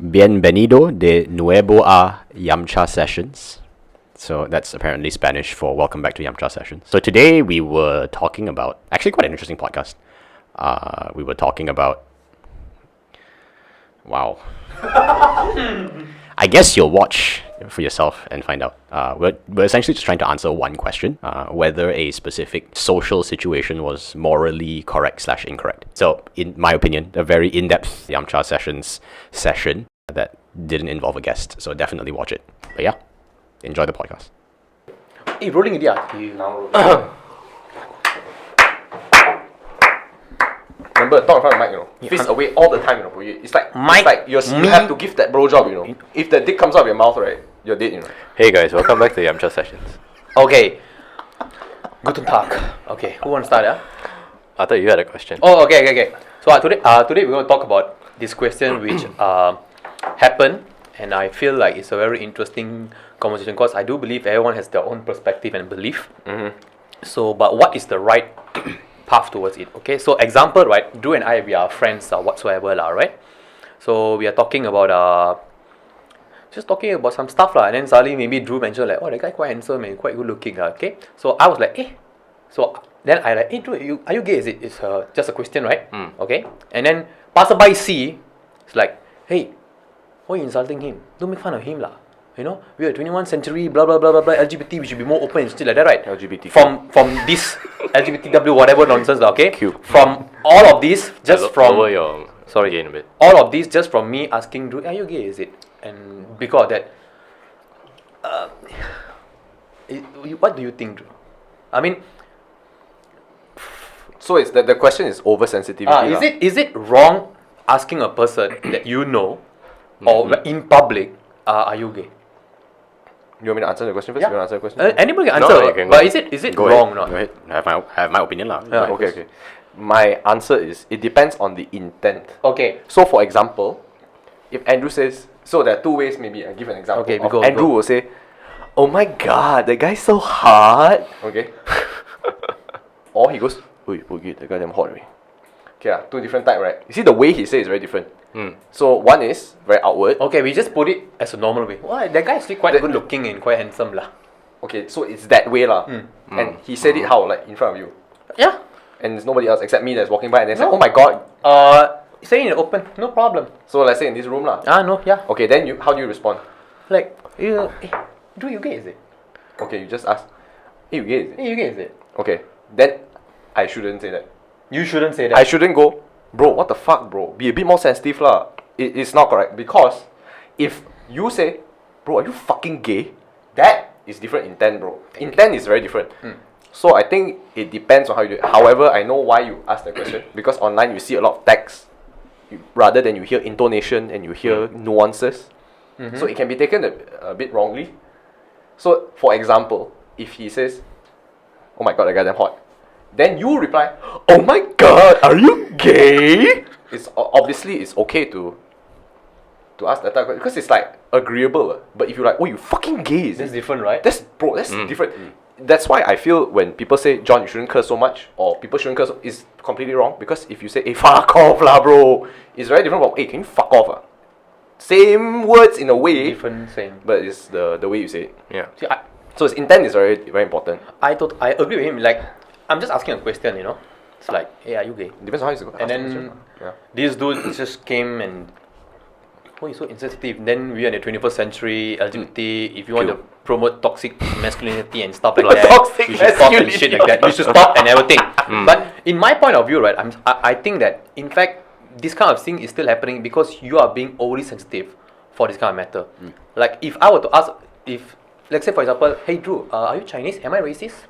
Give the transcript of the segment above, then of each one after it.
Bienvenido de nuevo a Yamcha Sessions. So that's apparently Spanish for welcome back to Yamcha Sessions. So today we were talking about, actually quite an interesting podcast. We were talking about, wow. I guess you'll watch for yourself and find out. We're essentially just trying to answer one question, whether a specific social situation was morally correct / incorrect. So in my opinion, a very in-depth Yamcha Sessions session that didn't involve a guest. So definitely watch it. But yeah, enjoy the podcast. Hey, rolling it, yeah. Remember, talk in front of the mic, Fist away all the time, It's like, you have to give that bro job, If the dick comes out of your mouth, right, you're dead, Hey guys, welcome back to Yamcha Sessions. Okay. Guten Tag. Okay, who wants to start, yeah? I thought you had a question. Oh, okay. So today we're going to talk about this question which happened, and I feel like it's a very interesting conversation because I do believe everyone has their own perspective and belief. Mm-hmm. So, but what is the right path towards it? Okay, so example, right? Drew and I, we are friends whatsoever, right? So we are talking about just talking about some stuff, and then suddenly maybe Drew mentioned like, oh, that guy quite handsome and quite good looking, okay? So I was like, so then I like, hey Drew, are you gay? It's just a question, right? Okay, and then passerby see, it's like, hey, why are you insulting him? Don't make fun of him, lah. We are 21st century, blah blah blah blah blah. LGBT, we should be more open and still like that, right? LGBT. From this LGBTW whatever nonsense, okay? Q. From all of this, just from lower your gain a bit. all of this, just from me asking, Drew, are you gay? Is it? And because of that, what do you think, Drew? I mean, so it's the question is oversensitivity. is it wrong asking a person that you know or in public, are you gay? You want me to answer the question first? Yeah. You want to answer the question? Anybody can answer, No, you can but go is it Go wrong ahead. or not? Go ahead. Have my opinion lah. Yeah. Okay. My answer is, it depends on the intent. Okay. So for example, if Andrew says, so there are two ways maybe, I give an example. Okay, of go. Andrew will say, oh my god, that guy's so hot. Okay. Or he goes, oi, that guy damn hot, right? Okay, two different type, right? You see the way he says is very different. So one is very outward. Okay, we just put it as a normal way. Well, that guy is still quite good looking and quite handsome lah. Okay, so it's that way lah. And he said it how? Like in front of you. Yeah. And there's nobody else except me that's walking by and they say, oh my god. Saying in the open, no problem. So let's say in this room lah. No, yeah. Okay, then how do you respond? Like, Drew, you gay, is it? Okay, you just ask, hey, you gay is it? Hey, you gay, is it? Okay, then I shouldn't say that. You shouldn't say that. I shouldn't go, bro, what the fuck, bro? Be a bit more sensitive lah. It's not correct. Because if you say, bro, are you fucking gay? That is different intent, bro. Intent is very different. So I think it depends on how you do it. However, I know why you asked the question. Because online you see a lot of text, rather than you hear intonation and you hear nuances. So it can be taken a bit wrongly. So for example, if he says, oh my god, that guy damn hot, then you reply, oh my god, are you gay? It's obviously it's okay to ask that type of question because it's like agreeable. But if you're like, oh, you fucking gay, That's different, right? That's different. That's why I feel when people say, John, you shouldn't curse so much, or people shouldn't curse, is completely wrong. Because if you say, hey, fuck off lah, bro, it's very different from, hey, can you fuck off? Same words in a way, Different saying. but it's the way you say it. Yeah. See, So his intent is very, very important. I agree with him. Like, I'm just asking a question, It's like, hey, are you gay? Depends on how he's going to And ask the then question. this dude just came and, oh, he's so insensitive. Then we are in the 21st century, LGBT, if you want to promote toxic masculinity and stuff like that, Toxic you should stop and shit like that. You should stop and everything. But in my point of view, right, I think that, in fact, this kind of thing is still happening because you are being overly sensitive for this kind of matter. Like, if I were to ask, let's say for example, hey Drew, are you Chinese? Am I racist?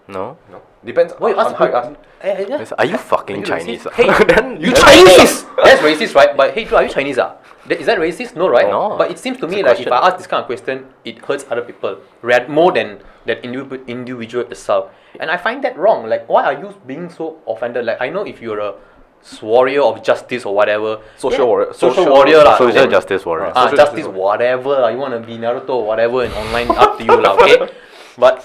No? No. Depends What you on ask? how you ask. Yeah. Are you fucking Are you Chinese? racist? Hey, Then you Chinese! That's racist, right? But hey Drew, are you Chinese? Is that racist? No, right? No. But it seems to It's me a like if question. I ask this kind of question, it hurts other people more than that individual itself. And I find that wrong. Like, why are you being so offended? Like, I know if you're a warrior of justice or whatever, Social warrior. social warrior lah. Social then- justice warrior. Social justice justice. whatever lah. You want to be Naruto or whatever and online, up to you lah. Okay, but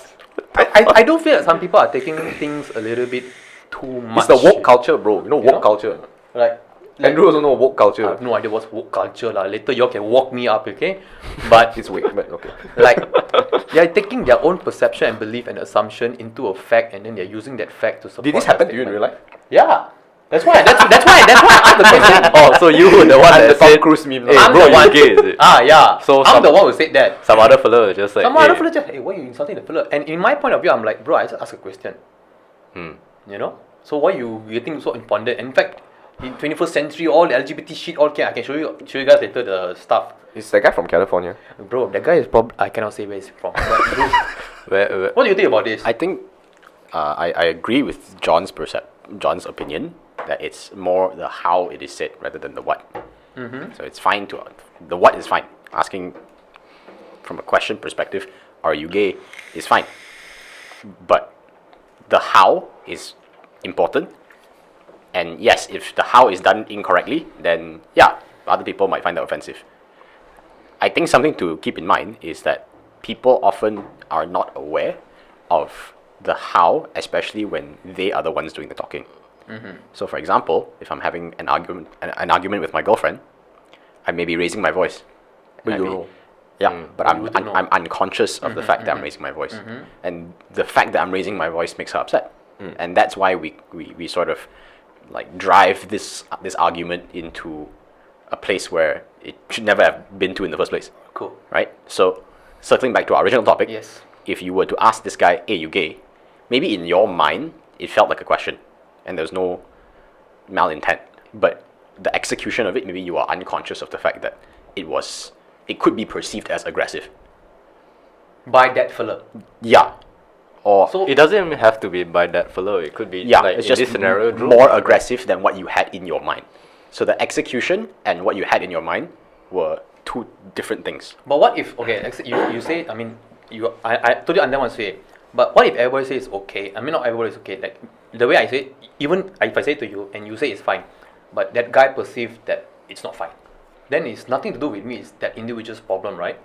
I do feel that some people are taking things a little bit too much. It's the woke culture, bro. You know woke culture. Like, Andrew also know woke I culture. have no idea what's woke culture lah. Later y'all can walk me up, okay? But It's weak, but okay. like they're taking their own perception and belief and assumption into a fact, and then they're using that fact to support. Did this their happen to you in statement. real life? Yeah. That's why I asked the question. Oh, so you were the one I'm the that Tom said, Cruise meme. "Hey, lah. I'm bro, the you one. gay, is it?" Yeah. So I'm some- the one who said that. Some other fellow was just like, Some other "Hey, fella just, hey, why are you insulting the fella? And in my point of view, I'm like, bro, I just ask a question. You know? So why you getting so imponded? In fact, in 21st century, all the LGBT shit, all can I can show you guys later the stuff. It's that guy from California. Bro, that guy is I cannot say where he's from. But bro, where, what do you think about this? I think I agree with John's opinion that it's more the how it is said rather than the what. So it's fine to the what is fine. Asking from a question perspective, are you gay, is fine. But the how is important. And yes, if the how is done incorrectly, then yeah, other people might find that offensive. I think something to keep in mind is that people often are not aware of the how, especially when they are the ones doing the talking. So, for example, if I'm having an argument with my girlfriend, I may be raising my voice. But I you may- know. Yeah, but You wouldn't know. I'm unconscious of the fact that I'm raising my voice, and the fact that I'm raising my voice makes her upset, and that's why we sort of like drive this argument into a place where it should never have been to in the first place, Cool. right? So, circling back to our original topic, Yes. if you were to ask this guy, "Hey, you gay?" Maybe in your mind it felt like a question, and there's no malintent, but the execution of it, maybe you are unconscious of the fact that it could be perceived as aggressive. By that fella. Yeah. Or So it doesn't even have to be by that fellow. It could be yeah, like it's in just this scenario, Drew, more aggressive than what you had in your mind. So the execution and what you had in your mind were two different things. but what if you say, I mean, I totally understand what you say, but what if everybody says it's okay? I mean, not everybody is okay. Like the way I say it, even if I say it to you and you say it's fine, but that guy perceived that it's not fine, then it's nothing to do with me. It's that individual's problem, right?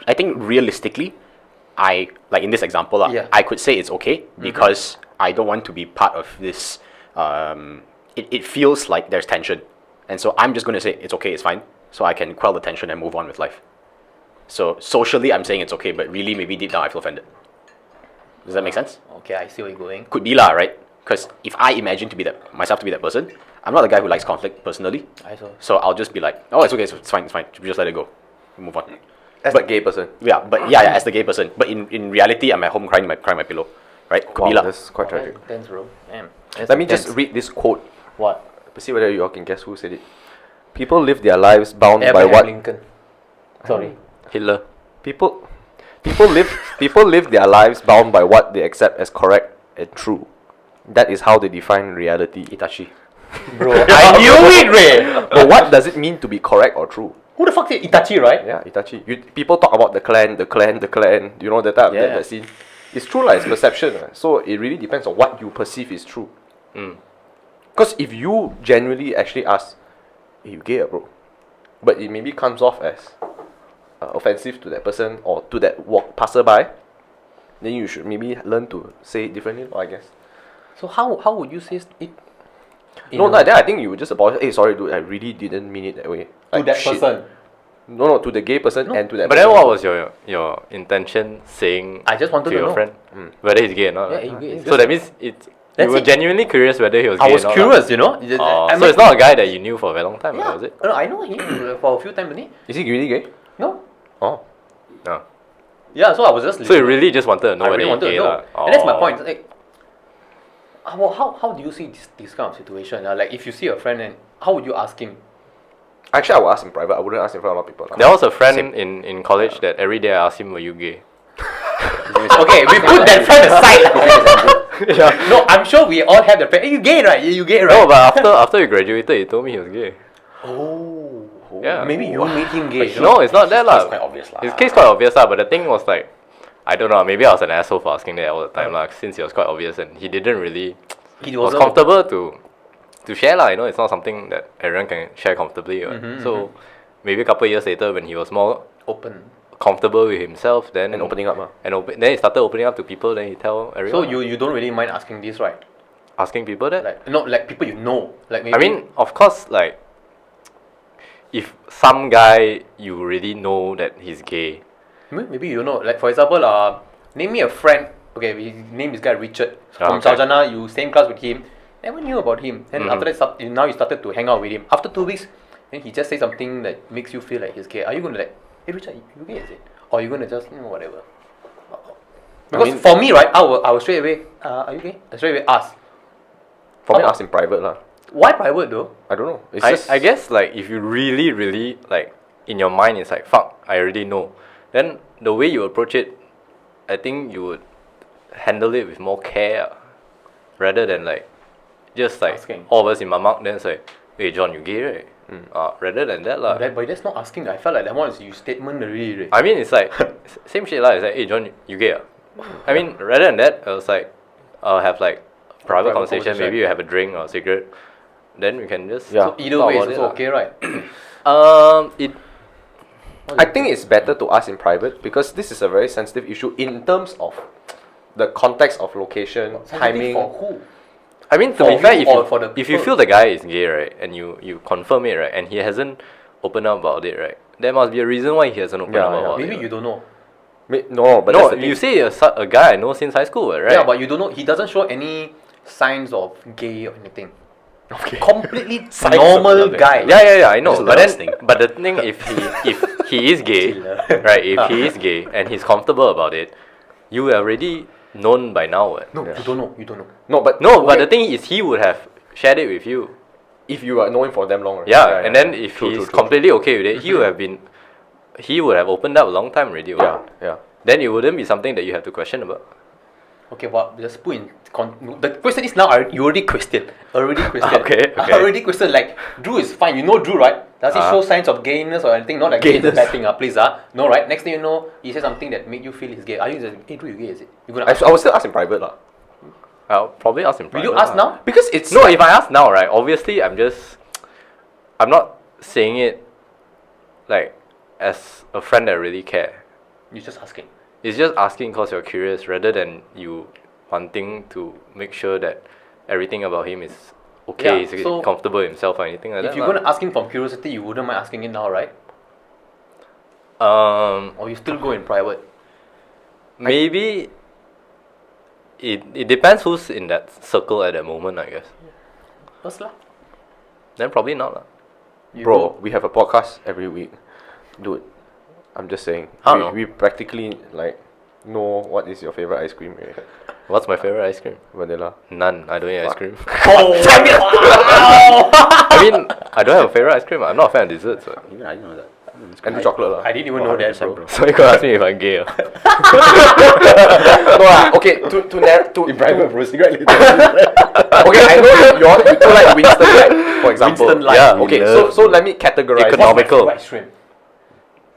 I think realistically, like in this example, Yeah. I could say it's okay because I don't want to be part of this. It feels like there's tension, and so I'm just going to say it's okay, it's fine, so I can quell the tension and move on with life. So socially, I'm saying it's okay, but really, maybe deep down, I feel offended. Does that make sense? Okay, I see where you're going. Could be lah, right? Because if I imagine myself to be that person, I'm not the guy who likes conflict personally. I saw. So I'll just be like, oh, it's okay, it's fine, it's fine. We just let it go, move on. As a gay person. Yeah, but yeah, as the gay person. But in reality, I'm at home crying my pillow, right? Could Wow, be lah. that's quite tragic. Thanks, bro. Damn. Let me just read this quote. What? See whether you all can guess who said it. People live their lives bound by Abraham what Lincoln. Sorry. Hitler. people live their lives bound by what they accept as correct and true. That is how they define reality. Itachi. Bro, I knew it, Ray. But what does it mean to be correct or true? Who the fuck said Itachi, right? Yeah, Itachi. People talk about the clan. You know that type Yeah. that scene. It's true like it's perception. So it really depends on what you perceive is true. Because if you genuinely actually ask, hey, you gay, bro? But it maybe comes off as offensive to that person or to that passerby, then you should maybe learn to say it differently, I guess. So how would you say it? No, then I think you would just apologize. Hey, sorry, dude, I really didn't mean it that way. To Like, that shit. person. No, to the gay person and to that But person. then what was your intention saying I just wanted to to your know. friend whether he's gay or not? Yeah, right? he's gay. It's So that means you That's were it. genuinely curious whether he was gay I was or not. curious, you know. Oh, I so mean- it's not a guy that you knew for a very long time, Yeah. was it? No, I know him for a few times, didn't Is he really gay? he? No. Oh. No. Yeah, so I was just. So you really just wanted to know I whether really he's wanted to gay know, lah. and that's my Oh. point. Like, how do you see this kind of situation? Like, if you see a friend, and how would you ask him? Actually, I would ask in private. I wouldn't ask in front of a lot of people. There was a friend in college that every day I asked him, were you gay? Okay, we put that friend aside. No, I'm sure we all have the friend. Hey, you gay, right? You gay, right? No, but after he graduated, he told me he was gay. Oh. Yeah. Maybe you made him gay. No, it's not that lah. It's quite obvious lah. His case quite obvious lah, but the thing was like, I don't know, maybe I was an asshole for asking that all the time lah, since it was quite obvious and he didn't really He was comfortable to share lah. You know, it's not something that everyone can share comfortably. Right? So maybe a couple of years later, when he was more open. comfortable with himself, then And opening up. then he started opening up to people. Then he tell everyone. So you don't really mind asking this, right? asking people that. Like not like people you know. Like maybe. I mean, of course, like if some guy you really know that he's gay. Maybe you know. Like for example, name me a friend. Okay, we name this guy Richard from Okay. Saljana. You same class with him. Never knew about him. And after that, now you started to hang out with him. After 2 weeks, then he just say something that makes you feel like he's gay. Are you gonna like, hey Richard, you gay is it? Or are you gonna just whatever? Because for me, right, I will straight away. Are you gay? I straight away ask. For me, ask in private lah. Why private though? I don't know. It's just I guess like if you really like in your mind it's like fuck, I already know. Then the way you approach it, I think you would handle it with more care rather than like just like Asking. all of us in Mamak then it's like, hey John, you gay, right? Rather than that lah. But that's not asking. I felt like that one is you statement already. Right? I mean it's like same shit lah. It's like, hey John, you gay? I mean rather than that, I was like, I'll have like private conversation. Maybe you have a drink or a cigarette. Then we can just Yeah. So either talk way, about it's it also lah. okay, right? I think it's better to ask in private because this is a very sensitive issue in terms of the context of location, timing. For who? I mean, to For be fair, you or for the if you people? feel the guy is gay, right, and you confirm it, right, and he hasn't opened up about it, right, there must be a reason why he hasn't opened Yeah, up yeah. about Maybe it. you don't know. No, but No, that's the thing. you say a guy I know since high school, right? Yeah, but you don't know. He doesn't show any signs of gay or anything. Okay. Completely Signs of normal nothing. guy. Yeah, I know. There's But last then, thing. but the thing, if he is gay, right? If he is gay and he's comfortable about it, you already known by now. What? No, you don't know. You don't know. No, but But okay, the thing is, he would have shared it with you. if you are knowing for damn long, right? Yeah, and then if True, he's true, true, completely okay with it, he would have opened up a long time already. true. what? Yeah. Then it wouldn't be something that you have to question about. Okay, well, just put in. The question is now you already questioned. Okay. Already questioned. Like Drew is fine. You know Drew, right? Does he show signs of gayness or anything? Not like gay is a Gayness. bad thing, please, No, right? Next thing you know, he says something that made you feel he's gay. Are you just, hey Drew, you gay? Is it? You gonna? I will still ask in private lah. I'll probably ask him. Will you private ask lah. now? Because it's No, if I ask now, right? Obviously, I'm not saying it like as a friend that really care. You're just asking. It's just asking because you're curious, rather than you wanting to make sure that everything about him is okay, Yeah, he's so comfortable himself or anything like that. If you're lah. gonna ask him from curiosity, you wouldn't mind asking it now, right? Or you still go in private. Maybe it depends who's in that circle at that moment, I guess. First lah. Then probably not lah. You bro, go- we have a podcast every week, dude. I'm just saying. I don't know. We practically like know what is your favorite ice cream. Right? What's my favorite ice cream? Vanilla. None. I don't eat ice cream. Oh, damn it! Wow! I mean, I don't have a favorite ice cream. I'm not a fan of desserts. So, Even I didn't know that. And the chocolate lah. I didn't even know that, bro. so you could ask me if I'm gay. No lah. Okay, to In private, bro, cigarette later. okay, I know you two like Winston, right? For example. Winston Light. Yeah. Okay, Love so let me categorize. Economical. What's my favorite ice cream?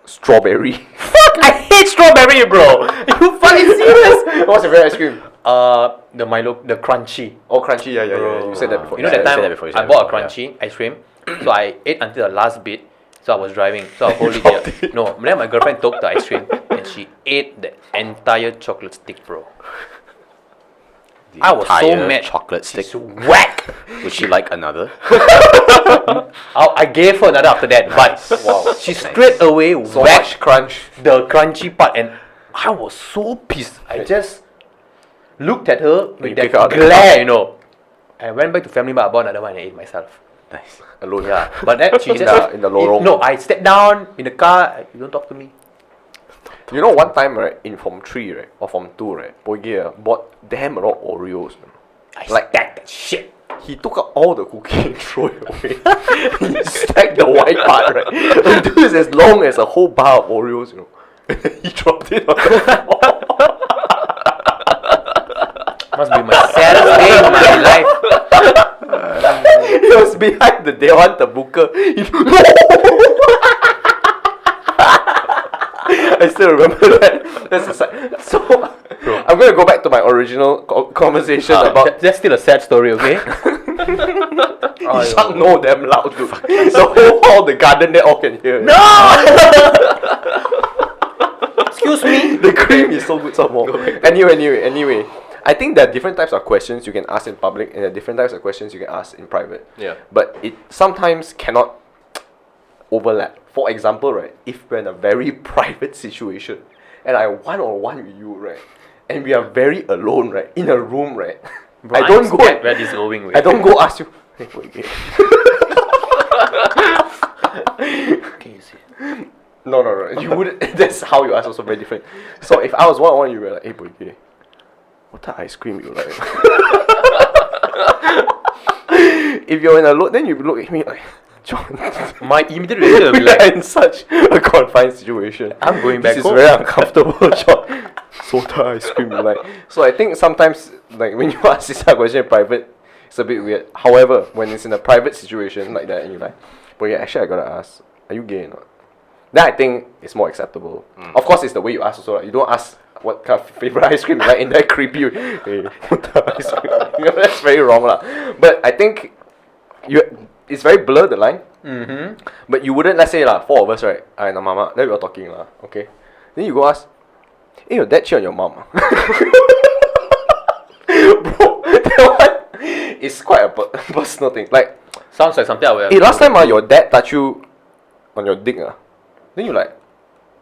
Strawberry. Fuck! I hate strawberry, bro. You fucking serious? What's your favorite ice cream? The Milo, the crunchy. Oh, crunchy. Yeah. You said that before. You know Yeah, that time said that before, you I said bought a that before, crunchy ice cream, so I ate until the last bit. So I was driving, so I hold it here. No, then my girlfriend took the ice cream and she ate the entire chocolate stick, bro. The I was so entire mad. chocolate stick. She's whack. Would she like another? I gave her another after that, but she straight away So whacked much crunch. the crunchy part, and I was so pissed. I just looked at her with you that pick her up and glare, you know. I went back to family, but I bought another one and I ate myself. Nice. Alone. Yeah, but that she In just the lorong. No, I stepped down in the car. You don't talk to me. You know, one time, right, in Form 3, right, or Form 2, right, Poighai bought damn a lot of Oreos. I Like- stacked that shit. He took out all the cookie and threw it away. He stacked the white part, right, until it's as long as a whole bar of Oreos, you know. And then he dropped it on the floor. Must be my saddest day in my life. He was behind the Dewan Tabuka. I still remember that. That's a side. So, I'm going to go back to my original conversation about That's still a sad story, okay? he shut no damn loud, dude. The whole hall, the garden there all can hear. Excuse me. The cream is so good some more. Anyway. I think there are different types of questions you can ask in public, and there are different types of questions you can ask in private. Yeah. But it sometimes cannot overlap. For example, right, if we're in a very private situation, and I one-on-one with you, right, and we are very alone, right, in a room, right, Bro, I don't I'm go. scared where this is going with. I don't go ask you. Hey, boy, gay. Can you see? No. You would. That's how you ask. Also very different. So if I was one-on-one, you were like, "Hey, boy, gay, what type of ice cream you like?" If you're in a load, then you look at me like, John. My immediate reaction will be We are like, in such a confined situation. I'm going back This home. is very uncomfortable, John. Soda ice cream you like. So I think sometimes, like when you ask this type of question in private, it's a bit weird. However, when it's in a private situation like that, and you're like, but yeah, actually I gotta ask, are you gay or not? Then I think it's more acceptable. Of course, it's the way you ask also. Like, you don't ask what kind of favorite ice cream you like in that creepy way. Hey, what the ice cream? That's very wrong lah. But I think it's very blurred the line. Mm-hmm. But you wouldn't, let's say lah, four of us, right? I and mama, then we were talking lah, okay? Then you go ask, hey, your dad cheat on your mom? Bro, that one is quite a personal thing. Like, Sounds like something I would have. hey, last time your dad touched you on your dick, then you're like,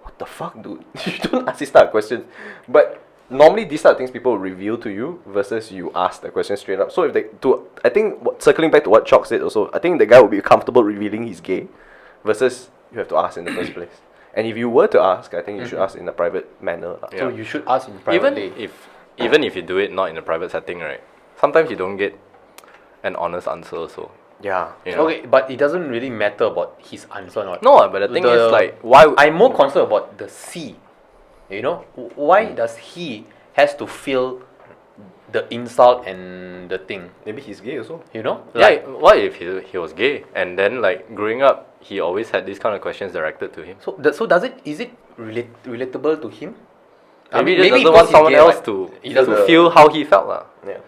what the fuck, dude? You don't ask this type of questions. But normally these type of things people will reveal to you versus you ask the question straight up. So if I think circling back to what Chalk said also, I think the guy will be comfortable revealing he's gay versus you have to ask in the first place. And if you were to ask, I think you should ask in a private manner. Yeah. So you should ask in private. Even if you do it not in a private setting, right? Sometimes you don't get an honest answer also. Yeah. You know? Okay, but it doesn't really matter about his answer or not. No, but the thing is like, why? I'm more concerned about the C. You know, why does he has to feel the insult and the thing? Maybe he's gay also. You know, Yeah, what if he was gay and then like growing up he always had these kind of questions directed to him? So is it relatable to him? Maybe he just doesn't because want he's someone gay, else right? to He doesn't feel how he felt lah. Yeah.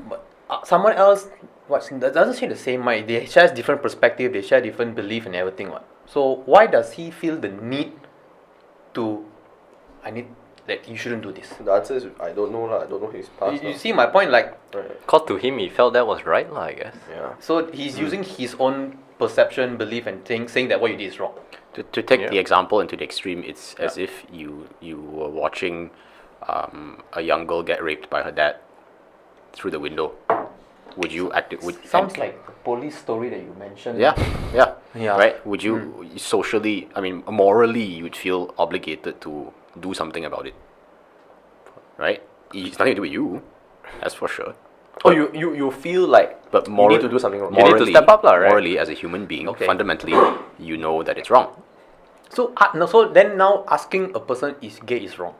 But someone else, that doesn't share the same mind. They share different perspective. They share different belief and everything. What? So why does he feel the need to? That you shouldn't do this. The answer is I don't know lah. I don't know his past. You see my point, like. Right. Cause to him he felt that was right lah, I guess. Yeah. So he's using his own perception, belief, and saying that what you did is wrong. To take Yeah. the example into the extreme, it's as if you were watching a young girl get raped by her dad through the window. Would you Sounds like the police story that you mentioned. Yeah. Yeah. Right? Would you socially, I mean, morally, you'd feel obligated to do something about it, right? It's nothing to do with you, that's for sure. Oh, you feel like But you need to do something wrong. You need to step up lah, right? Morally, as a human being, Okay. fundamentally, you know that it's wrong. So then now asking a person is gay is wrong.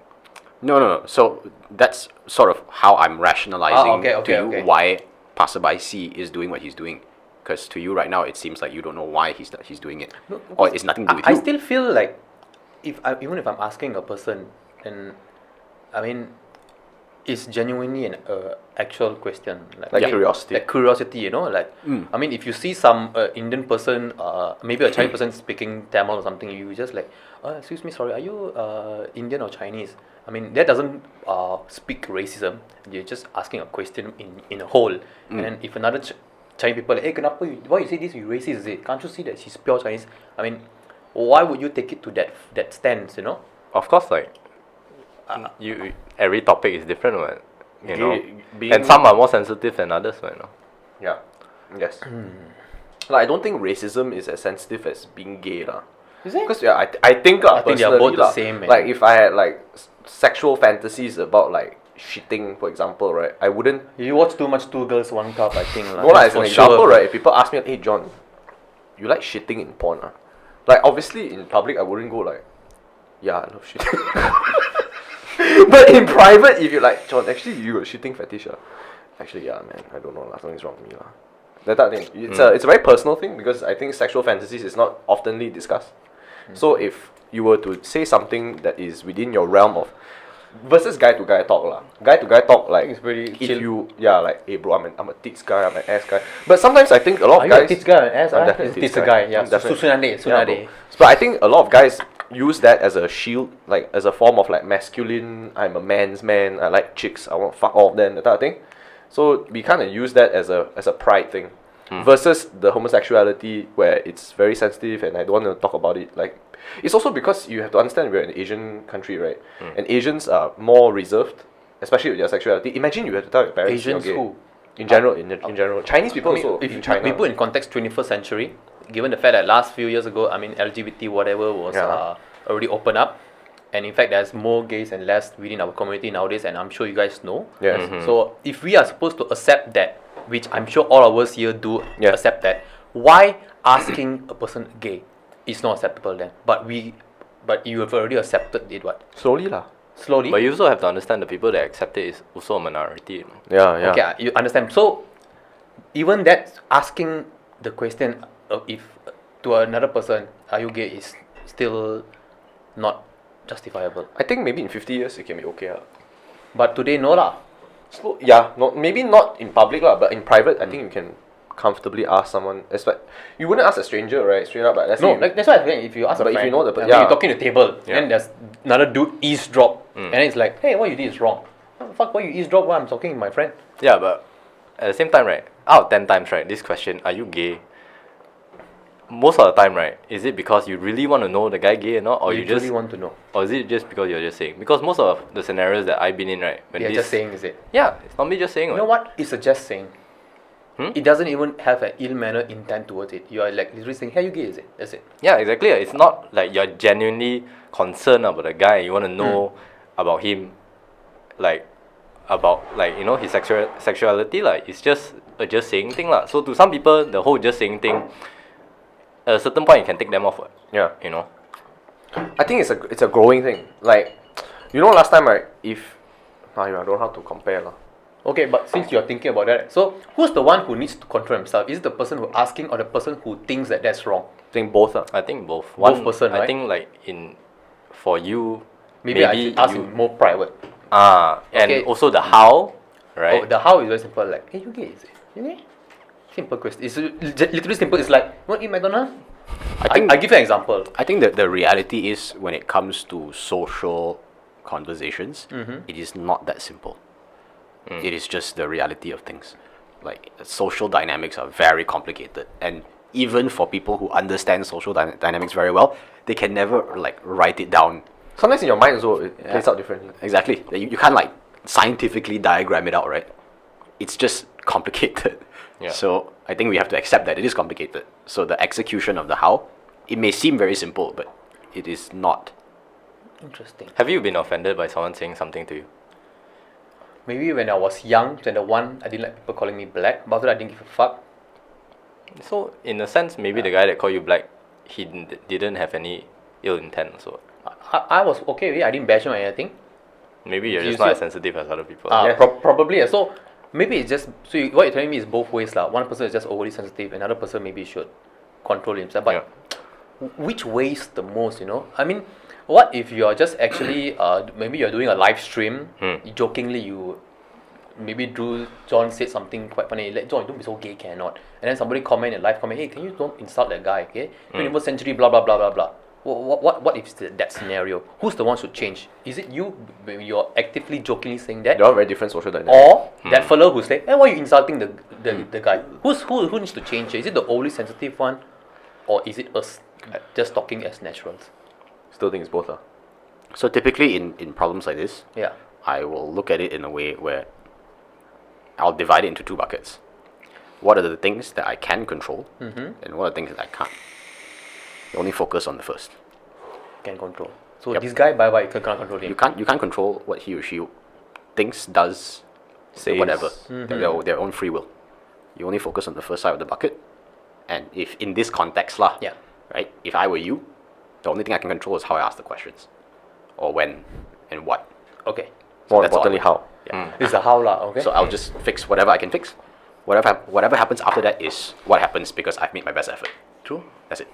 No. So that's sort of how I'm rationalizing okay, to you okay. why passerby C is doing what he's doing. Because to you right now, it seems like you don't know why he's doing it, or it's nothing to do with I you. still feel like even if I'm asking a person, then I mean, it's genuinely an actual question, Like curiosity. Like curiosity, you know, like I mean, if you see some Indian person, maybe a Chinese person speaking Tamil or something, you just like, excuse me, sorry, are you Indian or Chinese? I mean, that doesn't speak racism. You're just asking a question in a whole, and then if another Chinese people, hey, kenapa why you say this? You racist? Is it? Can't you see that she's pure Chinese? I mean, why would you take it to that stance? You know. Of course, like every topic is different, right? You know, being- and some are more sensitive than others, right? No? Yeah. Yes. Like I don't think racism is as sensitive as being gay lah. Is it? Because yeah, I think I think they are personally both the lah, same, man. like if I had like sexual fantasies about like shitting, for example, right, I wouldn't. You watch too much Two Girls One Cup, I think. No lah, as an for example, sure. right? If people ask me, hey John, you like shitting in porn? Like obviously in public, I wouldn't go like, yeah, I love shitting. But in private, if you're like, John, actually you got shitting fetish, actually yeah, man, I don't know, something's wrong with me lah. That type of thing. It's a very personal thing because I think sexual fantasies is not oftenly discussed. So if you were to say something that is within your realm of versus guy to guy talk lah. Guy to guy talk like It's pretty if chill. you like, hey bro, I'm a tits guy, I'm an ass guy. But sometimes I think a lot Are of you a guys tits guy or an ass? I'm definitely Tits tits guy, yeah. I'm definitely- Sunade. Yeah, bro. But I think a lot of guys use that as a shield, like as a form of like masculine. I'm a man's man. I like chicks. I want to fuck all of them. That type of thing. So we kind of use that as a pride thing, versus the homosexuality where it's very sensitive and I don't want to talk about it. Like, it's also because you have to understand we're an Asian country, right? And Asians are more reserved, especially with their sexuality. Imagine you have to tell your parents Asians you're gay. who? In general, in general, Chinese people I mean, also if in China. we put in context 21st century, given the fact that last few years ago, I mean, LGBT whatever was Yeah. already opened up, and in fact, there's more gays and less within our community nowadays, and I'm sure you guys know. Yes. So if we are supposed to accept that, which I'm sure all of us here do Yeah. accept that, why asking a person gay is not acceptable then? But you have already accepted it, what? Slowly lah. Slowly. But you also have to understand the people that accept it is also a minority. You know? Yeah. Okay, you understand. So, even that asking the question if to another person, are you gay, is still not justifiable. I think maybe in 50 years it can be okay lah. But today, no lah. Yeah, maybe not in public lah, but in private, I think you can comfortably ask someone. You wouldn't ask a stranger, right? Straight up, like let's No, say like that's why I think if you ask a But if friend, you know the when yeah. you're talking to the table, Yeah. then there's another dude eavesdrop, and then it's like, hey, what you did is wrong. What the fuck, why you eavesdrop while I'm talking to my friend? Yeah, but at the same time, right? Out of 10 times, right? This question, are you gay? Most of the time, right? Is it because you really want to know the guy gay or not, or you just really want to know. or is it just because you're just saying? Because most of the scenarios that I've been in, right? When They're this, just saying, is it? Yeah, it's not me just saying. You know what? It's a just saying. Hmm? It doesn't even have an ill-mannered intent towards it. You are like literally saying, hey, you gay, is it? That's it. Yeah, exactly. It's not like you're genuinely concerned about the guy. You want to know about him, about his sexuality. Like it's just a just saying thing lah. So to some people, the whole just saying thing, at a certain point, you can take them off. Yeah. You know. I think it's a growing thing. Like, last time, right? I don't know how to compare lah. Okay, but since you're thinking about that, so who's the one who needs to control himself? Is it the person who asking or the person who thinks that that's wrong? I think both lah. I think both. Both person, I right? think for you, Maybe I should ask you, him more private. and Okay. also the how, right? Oh, the how is very simple. Like, hey, you gay, is it? You gay? Simple question. It's literally simple. It's like, you want to eat McDonald's? I give you an example. I think that the reality is when it comes to social conversations, it is not that simple. It is just the reality of things. Like social dynamics are very complicated, and even for people who understand social dynamics very well, they can never like write it down. Sometimes in your mind also it plays out differently. Exactly. You can't like scientifically diagram it out, right? It's just complicated. Yeah. So I think we have to accept that it is complicated. So the execution of the how, it may seem very simple, but it is not. Interesting. Have you been offended by someone saying something to you? Maybe when I was young, 21, I didn't like people calling me black. But after that, I didn't give a fuck. So in a sense, maybe the guy that called you black, he didn't have any ill intent. So I was okay with it. I didn't bash him or anything. maybe you're You just not see- as sensitive as other people. Yeah. Probably. So maybe it's just what you're telling me is both ways lah. One person is just overly sensitive, another person maybe should control himself. But which ways the most? I mean, what if you're just actually maybe you're doing a live stream, jokingly you maybe John said something quite funny, like, John, don't be so gay, cannot. And then somebody comment in live comment, hey, can you don't insult that guy, okay? 21st century, blah blah blah blah blah. What if that scenario? Who's the one should change? Is it you when you're actively jokingly saying that? They're all very different social dynamics. Or that fellow who's like, hey, why are you insulting the guy? Who needs to change? Is it the overly sensitive one, or is it us just talking as naturals? Still think it's both lah. So typically in problems like this, Yeah. I will look at it in a way where I'll divide it into two buckets. What are the things that I can control, and what are the things that I can't? You only focus on the first. Can control. So Yep. this guy, bye, you can't control him. You can't control what he or she thinks, does, Says. whatever. Their own free will. You only focus on the first side of the bucket, and if in this context lah, Yeah. right? If I were you, the only thing I can control is how I ask the questions, or when, and what. Okay. More that's all. importantly, how. Yeah. This is the how lah, okay? So I'll just fix whatever I can fix. Whatever happens after that is what happens because I've made my best effort. True. That's it.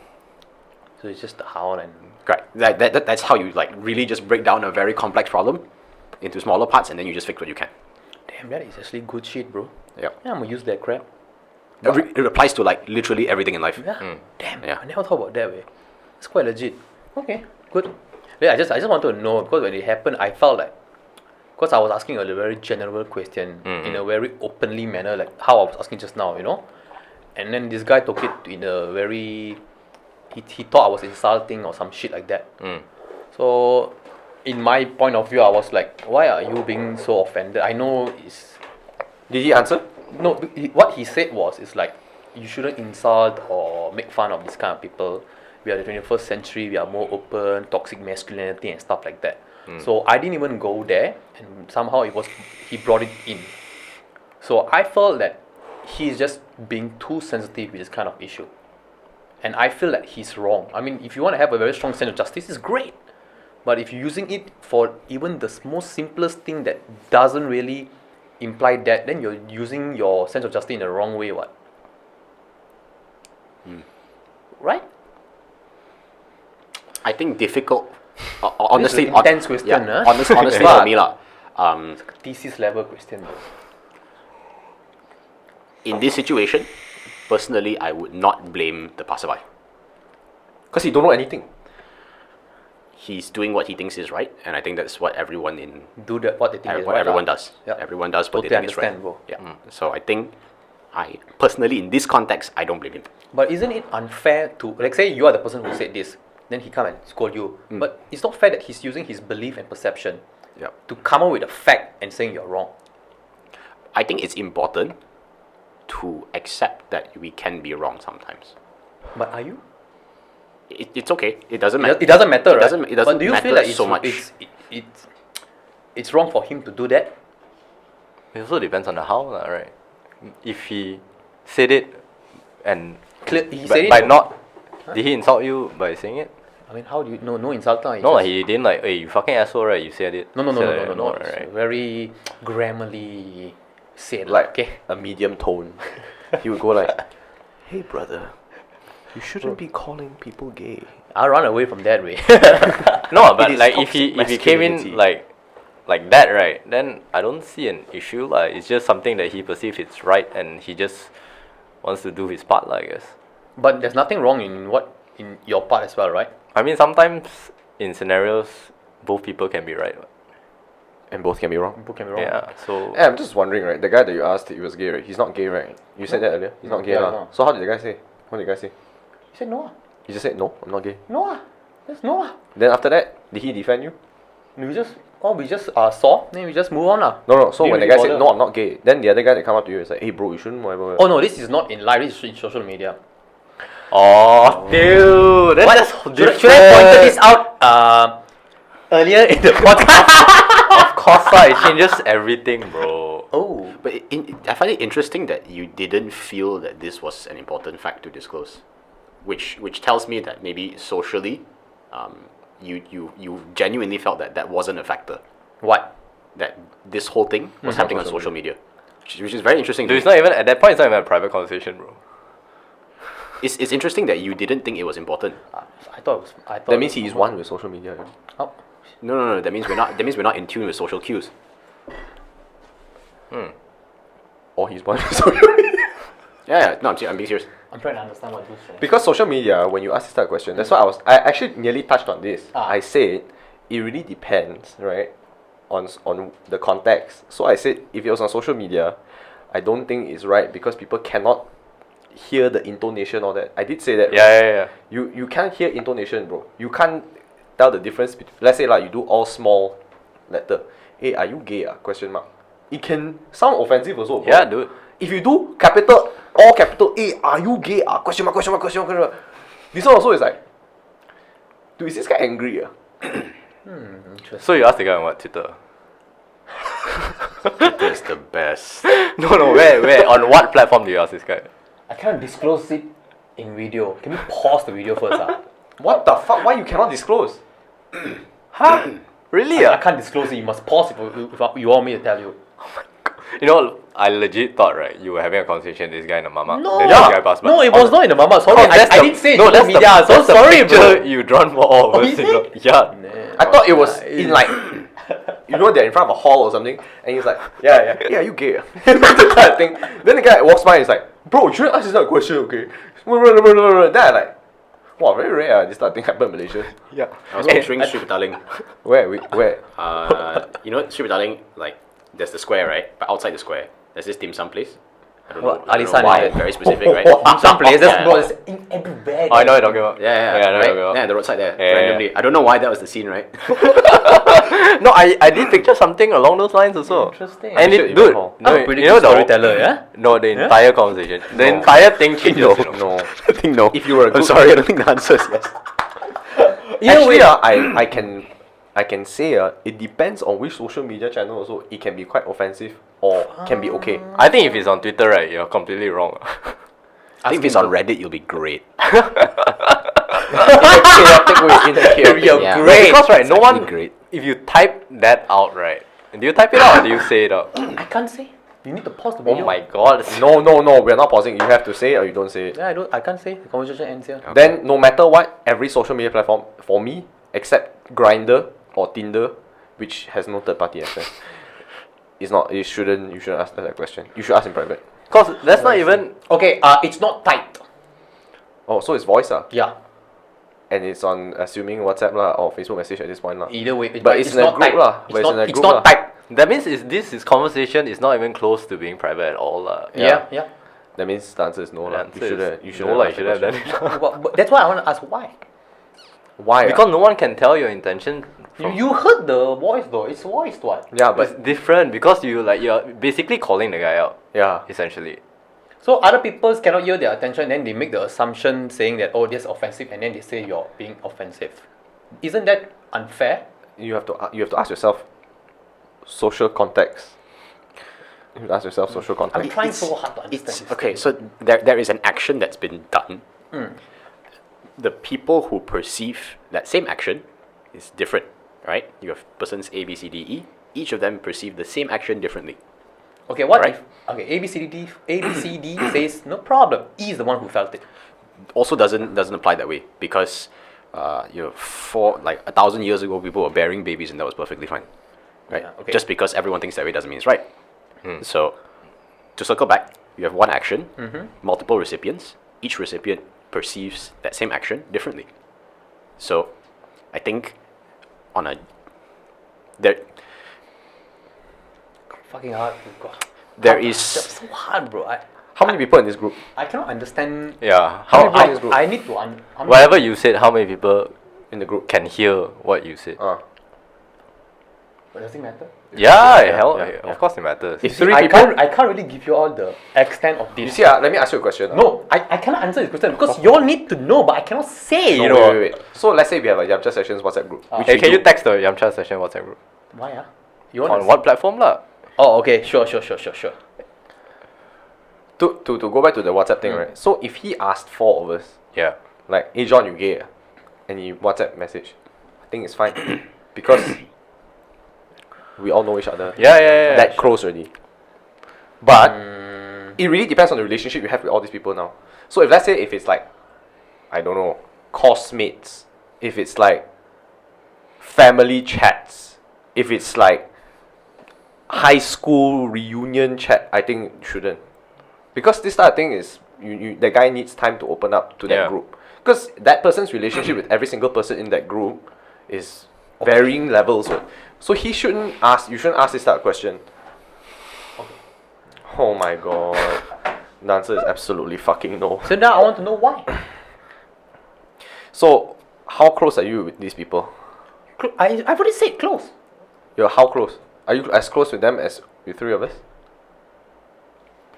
So it's just the how and Correct. That's how you like really just break down a very complex problem into smaller parts, and then you just fix what you can. damn, that is actually good shit, bro. Yeah. Yeah, I'm gonna use that crap. It applies to like literally everything in life. Yeah. Damn. Yeah. I never thought about that way. It's quite legit. Okay. Good. Yeah, I just wanted to know because when it happened, I felt like because I was asking a very general question in a very openly manner, like how I was asking just now, you know, and then this guy took it in a very he thought I was insulting or some shit like that. So, in my point of view, I was like, why are you being so offended? I know it's Did he answer? no. What he said was, it's like you shouldn't insult or make fun of this kind of people. We are the 21st century. We are more open, toxic masculinity and stuff like that. So I didn't even go there, and somehow he brought it in. So I felt that he's just being too sensitive with this kind of issue, and I feel that he's wrong. I mean, if you want to have a very strong sense of justice, it's great, but if you're using it for even the most simplest thing that doesn't really imply that, then you're using your sense of justice in the wrong way. What? Right? I think difficult. Honestly, This is an intense question, huh? honestly for me lah. Thesis level question. In this situation, personally, I would not blame the passerby. Because he don't know anything. He's doing what he thinks is right, and I think that's what everyone in Do that what they think is what right. everyone lah. does. Yeah. Everyone does what Totally they think is right. understand, bro. Yeah. So I think, I personally in this context, I don't blame him. But isn't it unfair to, like, say you are the person who said this, then he come and scold you. But it's not fair that he's using his belief and perception Yeah. to come up with a fact and saying you're wrong. I think it's important to accept that we can be wrong sometimes. But are you? It's okay. It doesn't matter. It doesn't matter, right? It doesn't but do you matter feel like so much. it's wrong for him to do that? It also depends on the how, lah, right? If he said it and He by, said it. by not, did he insult you by saying it? I mean, how do you no insult? Lah, No, just- he didn't like, hey, you fucking asshole, right? You said it. No. Said it, It's right? very grammarly said. Like Okay. a medium tone. He would go like, "Hey brother, you shouldn't be calling people gay." I'll run away from that way. No, but is like toxic if he came in masculinity. like that, right? Then I don't see an issue. Like it's just something that he perceives it's right, and he just wants to do his part, lah, I guess. But there's nothing wrong in your part as well, right? I mean, sometimes in scenarios, both people can be right. And both can be wrong. People can be wrong. Yeah. So Hey, I'm just wondering, right? The guy that you asked, he was gay, right? He's not gay, right? You said that earlier. He's not gay, Yeah, lah. no. So how did the guy say? What did the guy say? He said no. He just said, "No, I'm not gay." No. There's no. Then after that, did he defend you? We just saw, then we just move on lah. No. So Didn't when the really guy said, bother. "No, I'm not gay," then the other guy that come up to you is like, "Hey, bro, you shouldn't whatever." Oh no, this is not in live. This is in social media. oh, dude, then that's Should I pointed this out earlier in the podcast? Of course, lah. It changes everything, bro. Oh, But I find it interesting that you didn't feel that this was an important fact to disclose, which tells me that maybe socially, you genuinely felt that that wasn't a factor, what? that this whole thing was happening on social media, which is very interesting. Dude, it's not even at that point. It's not even a private conversation, bro. It's interesting that you didn't think it was important. I thought. That means he is one with social media. Right? Oh, No. That means we're not. That means we're not in tune with social cues. Or he's one with social media. Yeah. No, I'm being serious. I'm trying to understand what this is. Because social media, when you ask this type of question, that's why I actually nearly touched on this. I said it really depends, right, on the context. So I said if it was on social media, I don't think it's right because people cannot hear the intonation or that. I did say that. Yeah. You can't hear intonation, bro. You can't tell the difference between, let's say like you do all small letter. Hey, are you gay? Question mark. It can sound offensive also, bro. Yeah, dude. If you do capital, all capital A, are you gay? Question mark, question mark, question mark, question mark. This one also is like, dude, is this guy angry? So you asked the guy on what, Twitter? That's the best. No, where? On what platform do you ask this guy? I can't disclose it in video. Can we pause the video first? What the fuck? Why you cannot disclose? Huh? Really? I can't disclose it. You must pause if you want me to tell you. You know, I legit thought, right, you were having a conversation with this guy in the mama. No, Then this guy passed by. no, it was not in the mama. Sorry, that's I the- didn't say it no, in that's the media. So that's the sorry, picture bro. you drawn for all of us. is You know? it? Yeah. I thought it was in like, you know, they're in front of a hall or something, and he's like, yeah, you gay? That kind of thing. Then the guy walks by and he's like, bro, you shouldn't ask this kind of question, okay? Then I like, Wow, very rare. This type of thing happen in Malaysia. Yeah. I was picturing Street Battalion. Where? Where? You know, Street Battalion, like, there's the square, right? But outside the square, there's this dim sum place. I don't know. I don't know Alisan, why. is it? Very specific, right? Some places, Yeah. bro, it's in everywhere. Oh, I know what you're talking about. Yeah, I know what you're right? talking about. Yeah, the roadside there, Yeah, randomly. I don't know why that was the scene, right? No, I did picture something along those lines also. Interesting. And You should it, dude, even no, I'm a pretty you know good storyteller, yeah? No, the entire conversation, the No. entire thing changes. No. you know. No. I think no. If you were a I'm good- sorry, I don't think the answer is yes. Actually, I can say it depends on which social media channel also. It can be quite offensive or can be okay. I think if it's on Twitter, right, you're completely wrong. I think if it's on Reddit, you'll be great. Chaotic way, in a chaotic You're way. Yeah. great. Because right, no actually one. great. If you type that out, right, do you type it out or do you say it out? I can't say. You need to pause the Oh video. my god. No, we're not pausing. You have to say it or you don't say it. Yeah, I can't say. The conversation ends here. Then no matter what, every social media platform for me, except Grinder or Tinder, which has no third party access, is not. You shouldn't ask that question. You should ask in private. Because that's not even. Okay, it's not tight. Oh, so it's voice Yeah. and it's on assuming WhatsApp lah or Facebook message at this point lah. Either way, But it's in a not group tight. lah. But It's it's in not. a It's group not lah. tight. That means this conversation is not even close to being private at all. Yeah. That means the answer is no lah. You should no, like, ask you the should have done question. it. But that's why I want to ask why. Why? Because no one can tell your intention. You heard the voice though. It's voiced what? Yeah, But it's but different because you're basically calling the guy out, yeah. essentially. So other people cannot hear their attention, then they make the assumption saying that this is offensive, and then they say you're being offensive. Isn't that unfair? You have to ask yourself social context. You have to ask yourself social I'm context. trying so hard to understand. It's this okay. thing. So there is an action that's been done. The people who perceive that same action is different, right? You have persons A, B, C, D, E. Each of them perceive the same action differently. Okay, what Right. if A B C D says no problem. E is the one who felt it. Also doesn't apply that way because for like 1,000 years ago, people were bearing babies and that was perfectly fine, right? Yeah, okay. Just because everyone thinks that way doesn't mean it's right. So to circle back, you have one action, multiple recipients. Each recipient perceives that same action differently. So I think on a there Fucking hard. God. there That's is so hard, bro. How many people in this group? I cannot understand. Yeah. How How, many people in this group? I need to how many- whatever you said, how many people In the group. can hear what you said? But does it matter? Yeah, yeah, hell, yeah. of course it matters. If See, three I people. can't really give you all the extent of You this. see, let me ask you a question. No, I cannot answer this question because you all need to know, but I cannot say. No, You know wait. So let's say we have a Yamcha Sessions WhatsApp group. Which Hey, we can do. you text the Yamcha session WhatsApp group? why? You want On what platform lah? Oh, okay. Sure. To go back to the WhatsApp thing, right? So if he asked four of us, Yeah. like, hey John, you gay? And he WhatsApp message, I think it's fine. Because we all know each other. Yeah. That close already. But it really depends on the relationship you have with all these people now. So if let's say if it's like, I don't know, course mates, if it's like family chats, if it's like high school reunion chat, I think you shouldn't. Because this type of thing is the guy needs time to open up to that Yeah. group. Because that person's relationship with every single person in that group is varying levels. Right? So you shouldn't ask this type of question. Oh my god. The answer is absolutely fucking no. So now I want to know why. So how close are you with these people? I've already said close. You're how close? Are you as close with them as with three of us?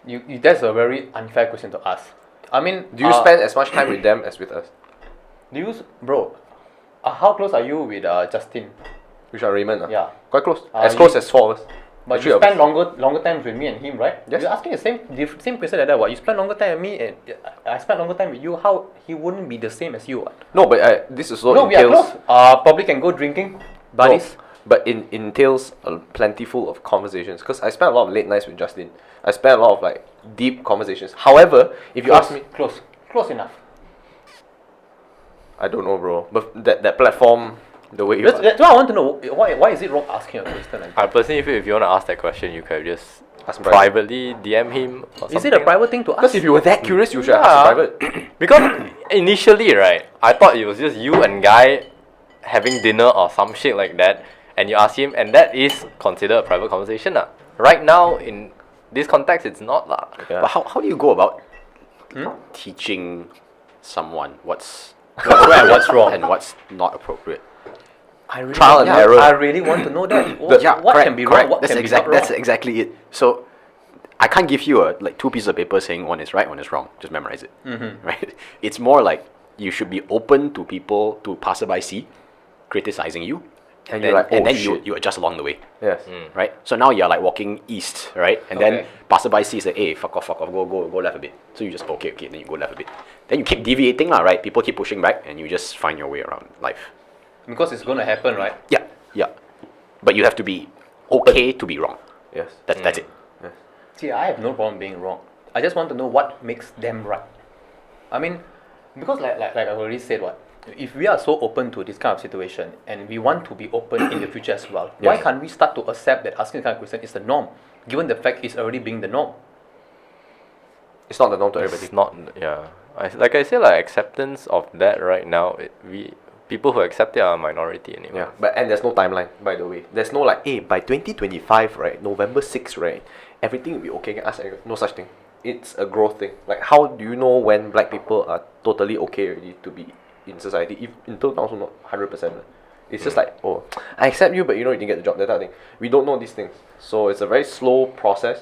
You that's a very unfair question to ask. I mean, Do you spend as much time with them as with us? bro? How close are you with Justin? Which are Raymond? Yeah. Quite close. Uh, As you- close as four of us. But The three you of spend us. longer times with me and him, right? Yes. You're asking the same question like that. What you spend longer time with me and I spend longer time with you. How he wouldn't be the same as you? What? No, but this is also No, we are entails. close. Probably can go drinking, buddies. No, but it entails a plentiful of conversations. Because I spent a lot of late nights with Justin. I spent a lot of like deep conversations. However, if you ask me, close enough. I don't know, bro. But that platform, the way you. That's why I want to know why is it wrong asking a question like that? I personally feel if you want to ask that question, you could just Ask him private. privately DM him or Is it a something. private thing to ask? Because if you were that curious, you should ask Yeah. in private. Because initially, right, I thought it was just you and guy having dinner or some shit like that, and you ask him, and that is considered a private conversation. Right now, in this context, it's not. Yeah. But how do you go about teaching someone what's right and what's wrong? and what's not appropriate? I really Trial and error. I really want to know that. What, what correct, can be correct. wrong? What that's can exact, be not That's wrong? exactly it. So I can't give you two pieces of paper saying one is right, one is wrong. Just memorize it. Right? It's more like you should be open to people, to passerby see, criticizing you, And then, you're like, oh, and then shit. you adjust along the way. Yes. Right? So now you're like walking east, right? And then Okay. passerby sees like, hey, fuck off, go left a bit. So you just okay, then you go left a bit. Then you keep deviating, right? People keep pushing back and you just find your way around life. Because it's going to happen, right? Yeah. But you have to be okay to be wrong. Yes. That's it. Yes. See, I have no problem being wrong. I just want to know what makes them right. I mean, because like I've already said, if we are so open to this kind of situation and we want to be open in the future as well, why Yes. can't we start to accept that asking this kind of question is the norm, given the fact it's already being the norm? It's not the norm to everybody. It's not. Yeah. Like I said, like acceptance of that right now, people who accept it are a minority anyway. Yeah, and there's no timeline, by the way. There's no like, hey, by 2025, right, November 6th, right, everything will be okay. No such thing. It's a growth thing. Like, how do you know when black people are totally okay already to be in society? If until now, also not 100%. It's just like, oh, I accept you, but you didn't get the job, that type of thing. We don't know these things. So it's a very slow process.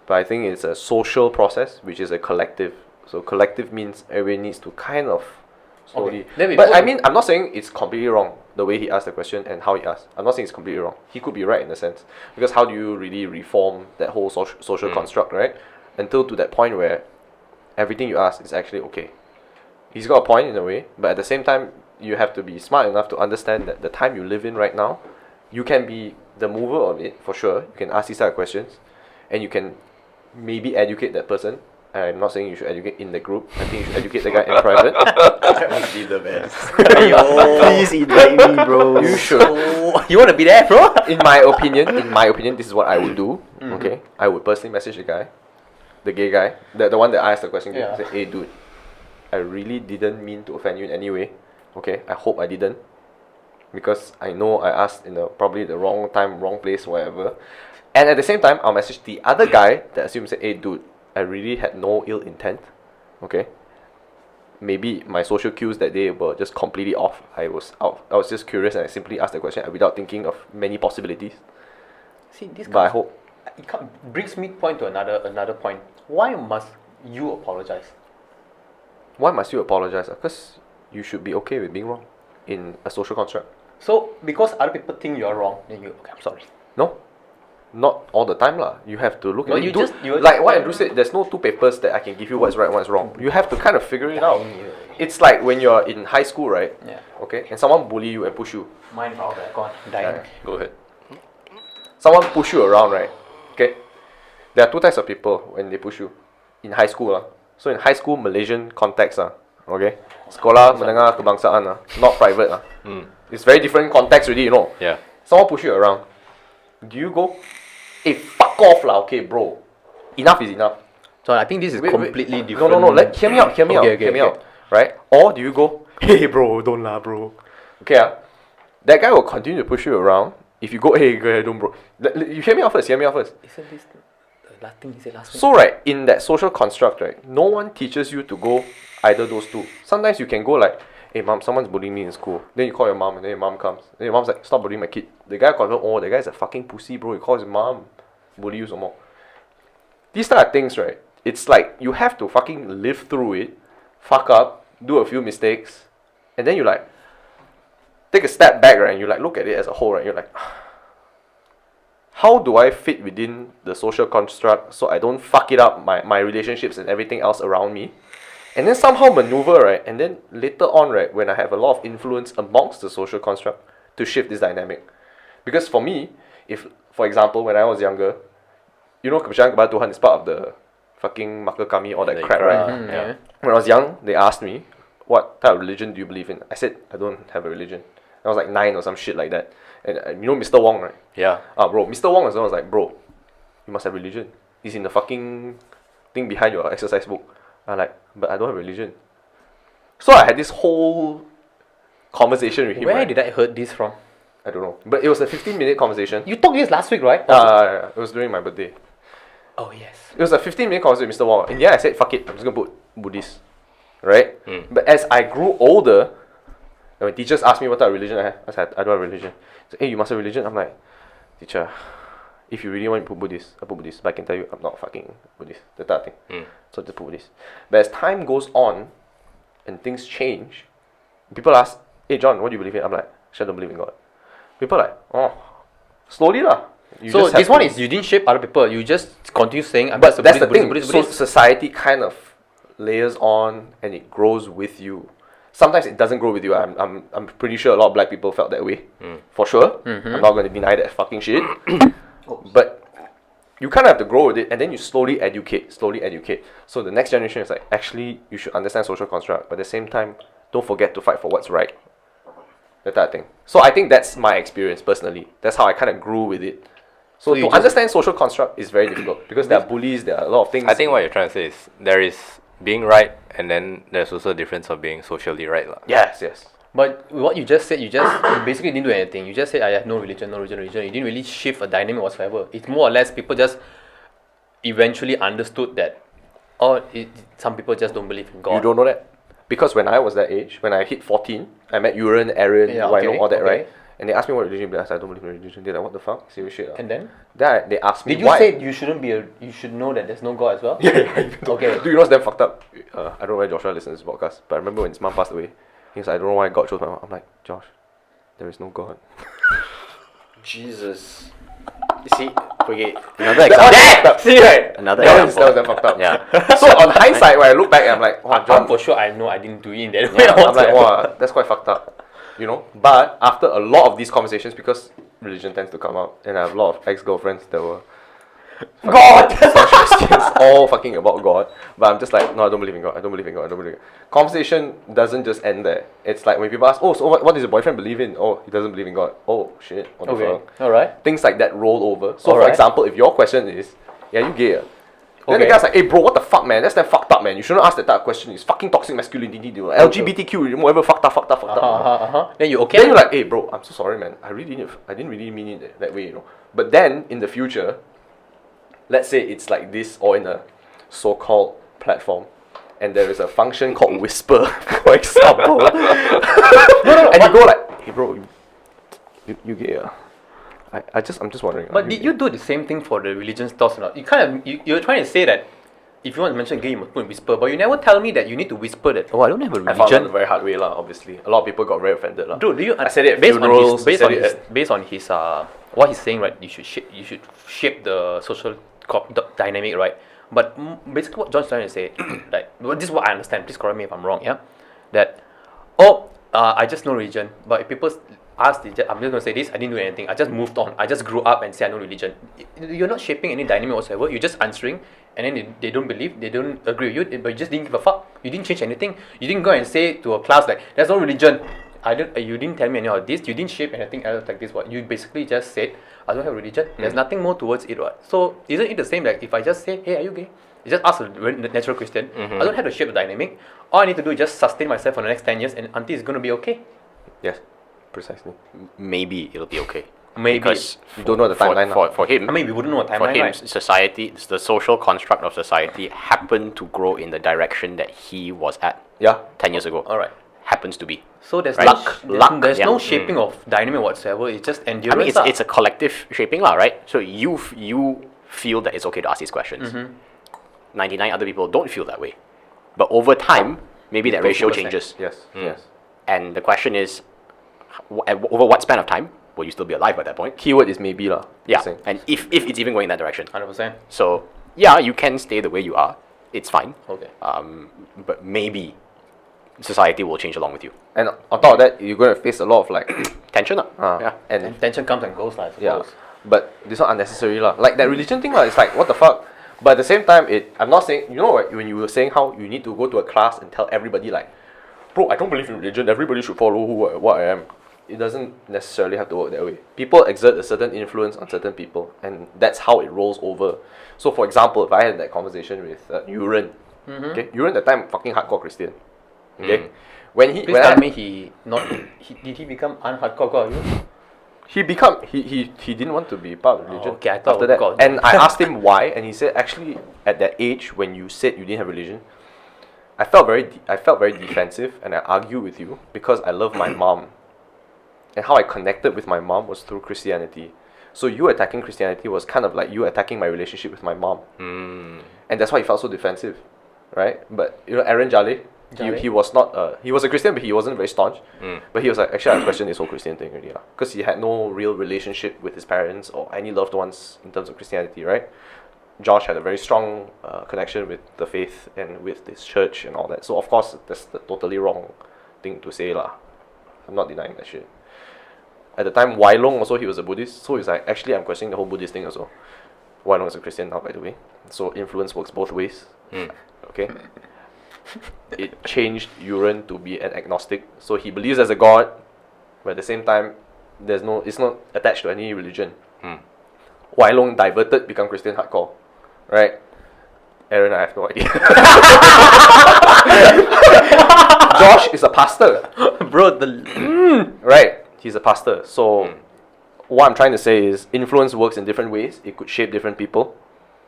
But I think it's a social process, which is a collective. So collective means everybody needs to kind of slowly. Okay. But I mean, I'm not saying it's completely wrong the way he asked the question and how he asked. I'm not saying it's completely wrong. He could be right in a sense, because how do you really reform that whole social construct, right? Until to that point where everything you ask is actually okay. He's got a point in a way, but at the same time, you have to be smart enough to understand that the time you live in right now, you can be the mover of it for sure. You can ask these type of questions, and you can maybe educate that person. I'm not saying you should educate in the group. I think you should educate the guy in private. That would be the best. Please invite me, bro. You should. You want to be there, bro? In my opinion, this is what I would do. Okay, I would personally message the guy, the gay guy, the one that asked the question. Yeah. Say, hey, dude, I really didn't mean to offend you in any way. Okay, I hope I didn't, because I know I asked in probably the wrong time, wrong place, whatever. And at the same time, I'll message the other guy that assumes, say, hey, dude, I really had no ill intent. Okay. Maybe my social cues that day were just completely off. I was just curious and I simply asked the question without thinking of many possibilities. See, this But I hope. brings me point to another point. Why must you apologize? Why must you apologize? Because you should be okay with being wrong in a social construct. So because other people think you're wrong, then you okay, I'm sorry. No, not all the time lah. You have to look No, at it. you Like what Andrew said, there's no two papers that I can give you what's right, what's wrong. You have to kind of figure it out. It's like when you're in high school, right? Yeah. Okay, and someone bully you and push you. Mine out there, gone, dying. Go ahead. Someone push you around, right? Okay. There are two types of people when they push you in high school lah. So in high school Malaysian context okay, sekolah menengah kebangsaan not private It's very different context already, Yeah. Someone push you around. Do you go, hey, fuck off lah, okay, bro. Enough is enough. So I think this is Wait, completely wait. different. No. Hear me out. Okay, Hear me okay. out. Right? Or do you go, hey, bro, don't lah, bro. Okay, that guy will continue to push you around. If you go, hey, go ahead, don't, bro. You hear me out first. Isn't this the last thing he said last week? So right, in that social construct, right, no one teaches you to go either those two. Sometimes you can go like, hey mom, someone's bullying me in school. Then you call your mom, and then your mom comes. Then your mom's like, stop bullying my kid. The guy confirm, oh, the guy's a fucking pussy, bro. He calls his mom, bully you some more. These type of things, right? It's like you have to fucking live through it, fuck up, do a few mistakes, and then you like take a step back, right? And you like look at it as a whole, right? You're like, how do I fit within the social construct so I don't fuck it up my relationships and everything else around me? And then somehow maneuver, right? And then later on, right, when I have a lot of influence amongst the social construct to shift this dynamic. Because for me, if, for example, when I was younger, kepercayaan kepada Tuhan is part of the fucking Maka Kami, all that crap, right? Yeah. When I was young, they asked me, what type of religion do you believe in? I said, I don't have a religion. I was like 9 or some shit like that. And Mr. Wong, right? Yeah. Bro, Mr. Wong was like, bro, you must have religion. It's in the fucking thing behind your exercise book. I'm like, but I don't have religion. So I had this whole conversation with him. Where right? did I heard this from? I don't know. But it was a 15-minute conversation. You talked this last week, right? It was during my birthday. Oh yes. It was a 15-minute conversation with Mr. Wong. And yeah, I said, fuck it, I'm just going to put Buddhist. Right? But as I grew older, and when teachers asked me what type of religion I have, I said, I don't have religion. So, hey, you must have religion? I'm like, teacher, if you really want to put Buddhist, I'll put Buddhist. But I can tell you, I'm not fucking Buddhist. That type of thing. So just put Buddhist. But as time goes on, and things change, people ask, hey John, what do you believe in? I'm like, I don't believe in God. People are like, oh, slowly lah. You So just have this one to- is you didn't shape other people. You just continue saying, I'm But just a that's the Buddhist, thing. Buddhist, So Buddhist. society kind of layers on and it grows with you. Sometimes it doesn't grow with you. I'm pretty sure a lot of black people felt that way. For sure. I'm not going to deny that fucking shit. But you kind of have to grow with it, and then you slowly educate. So the next generation is like, actually, you should understand social construct, but at the same time, don't forget to fight for what's right. That type of thing. So I think that's my experience personally. That's how I kind of grew with it. So you to just- understand social construct is very difficult because there are bullies, there are a lot of things. I think what you're trying to say is there is being right, and then there's also a difference of being socially right. Yes. But what you just said, you basically didn't do anything. You just said, I have no religion. You didn't really shift a dynamic whatsoever. It's more or less people just eventually understood that, some people just don't believe in God. You don't know that? Because when I was that age, when I hit 14, I met Uran, Aaron, Yeah, Wino, okay, all that, okay. right? And they asked me what religion, but I said, I don't believe in religion. They're like, what the fuck? Serious shit. And then? They asked me Did you why. say you shouldn't be you should know that there's no God as well? Yeah. Okay. Do you know what's damn fucked up? I don't know why Joshua listens to this podcast, but I remember when his mom passed away, he was like, I don't know why God chose my mom. I'm like, Josh, there is no God. Jesus. You see, okay, another example. That, see, right? Another that was example. damn fucked up. Yeah. So on hindsight, when I look back, I'm like, wow, I'm John, for sure I know I didn't do it in that way. I'm like, whatsoever. wow, that's quite fucked up, you know. But after a lot of these conversations, because religion tends to come out, and I have a lot of ex-girlfriends that were God! Christians, all fucking about God. But I'm just like, no, I don't believe in God. I don't believe in God. Conversation doesn't just end there. It's like when people ask, oh, so what does your boyfriend believe in? Oh, he doesn't believe in God. Oh shit, what the Okay, fuck? alright. Things like that roll over. So for Alright. example, if your question is, yeah, you gay? Ah?" Then the Okay. guy's like, hey bro, what the fuck, man? That's that fucked up, man. You shouldn't ask that type of question. It's fucking toxic masculinity, dude. LGBTQ, whatever, fucked up. Then you okay? Then you're like, hey bro, I'm so sorry, man. I didn't really mean it that way, you know. But then in the future, let's say it's like this or in a so-called platform, and there is a function called whisper, for example. And you go like, hey bro, you gay? I'm just wondering. But did you do the same thing for the religion stuff or not? You kind of you're trying to say that if you want to mention gay, you must put in whisper, but you never tell me that you need to whisper that. Oh, I don't have a I found it religion. the very hard way, lah. Obviously, a lot of people got very offended, lah. Dude, do you? I said it at based on funerals. his, I said it based on his what he's saying, right? You should shape the social dynamic, right? But basically, what John's trying to say, like, well, this is what I understand. Please correct me if I'm wrong. Yeah, that I just know religion, but if people ask, I'm just gonna say this. I didn't do anything. I just moved on. I just grew up and say I know religion. You're not shaping any dynamic whatsoever. You're just answering, and then they don't believe, they don't agree with you, but you just didn't give a fuck. You didn't change anything. You didn't go and say to a class like, "There's no religion." You didn't tell me any of this. You didn't shape anything else like this. What you basically just said, I don't have religion. There's nothing more towards it. What? So isn't it the same? Like if I just say, hey, are you gay? You just ask a natural Christian. I don't have to shape the dynamic. All I need to do is just sustain myself for the next 10 years, and until it's gonna be okay. Yes, precisely. Maybe it'll be okay. Maybe. Because You don't know the timeline. lah. for him, I mean, we wouldn't know a for timeline, him, right? society, the social construct of society happened to grow in the direction that he was at Yeah. 10 years ago. All right. Happens to be. So there's Right. Luck, There's yeah. no shaping of dynamic whatsoever. It's just endurance. I mean, lah. it's a collective shaping, lah, right? So you feel that it's okay to ask these questions. 99 other people don't feel that way. But over time, maybe that ratio 2%. changes. Yes. Yes. And the question is, over what span of time will you still be alive at that point? Keyword is maybe, lah. Yeah, Saying. and if it's even going in that direction. 100%. So, yeah, you can stay the way you are. It's fine. Okay. But maybe society will change along with you. And on top of that, you're going to face a lot of like, Tension, yeah. and And tension comes and goes, lah, I suppose. yeah. But this one unnecessary, lah. Like that religion thing, lah. It's like, what the fuck? But at the same time, I'm not saying, you know what, when you were saying how you need to go to a class and tell everybody like, bro, I don't believe in religion, everybody should follow what I am. It doesn't necessarily have to work that way. People exert a certain influence on certain people, and that's how it rolls over. So for example, if I had that conversation with Uran, okay, Uran that time fucking hardcore Christian, Okay, when Please tell me did he become unhardcore? he didn't want to be part of religion. Okay, I thought after that, God. and I asked him why, and he said actually at that age when you said you didn't have religion, I felt very defensive, and I argued with you because I love my mom, and how I connected with my mom was through Christianity. So you attacking Christianity was kind of like you attacking my relationship with my mom, and that's why he felt so defensive, right? But you know, Aaron Jale, he was not he was a Christian, but he wasn't very staunch. But he was like, actually, I question this whole Christian thing already, because he had no real relationship with his parents or any loved ones in terms of Christianity, right? Josh had a very strong connection with the faith and with this church and all that. So of course, that's the totally wrong thing to say lah. I'm not denying that shit. At the time, Wai Long also, he was a Buddhist, so he's like, actually, I'm questioning the whole Buddhist thing also. Wai Long is a Christian now, by the way. So influence works both ways. Okay. It changed Yuren to be an agnostic, so he believes there's a god, but at the same time, it's not attached to any religion. Wai Long diverted, become Christian hardcore, right? Aaron, I have no idea. Josh is a pastor, Bro, right? He's a pastor. So what I'm trying to say is influence works in different ways. It could shape different people.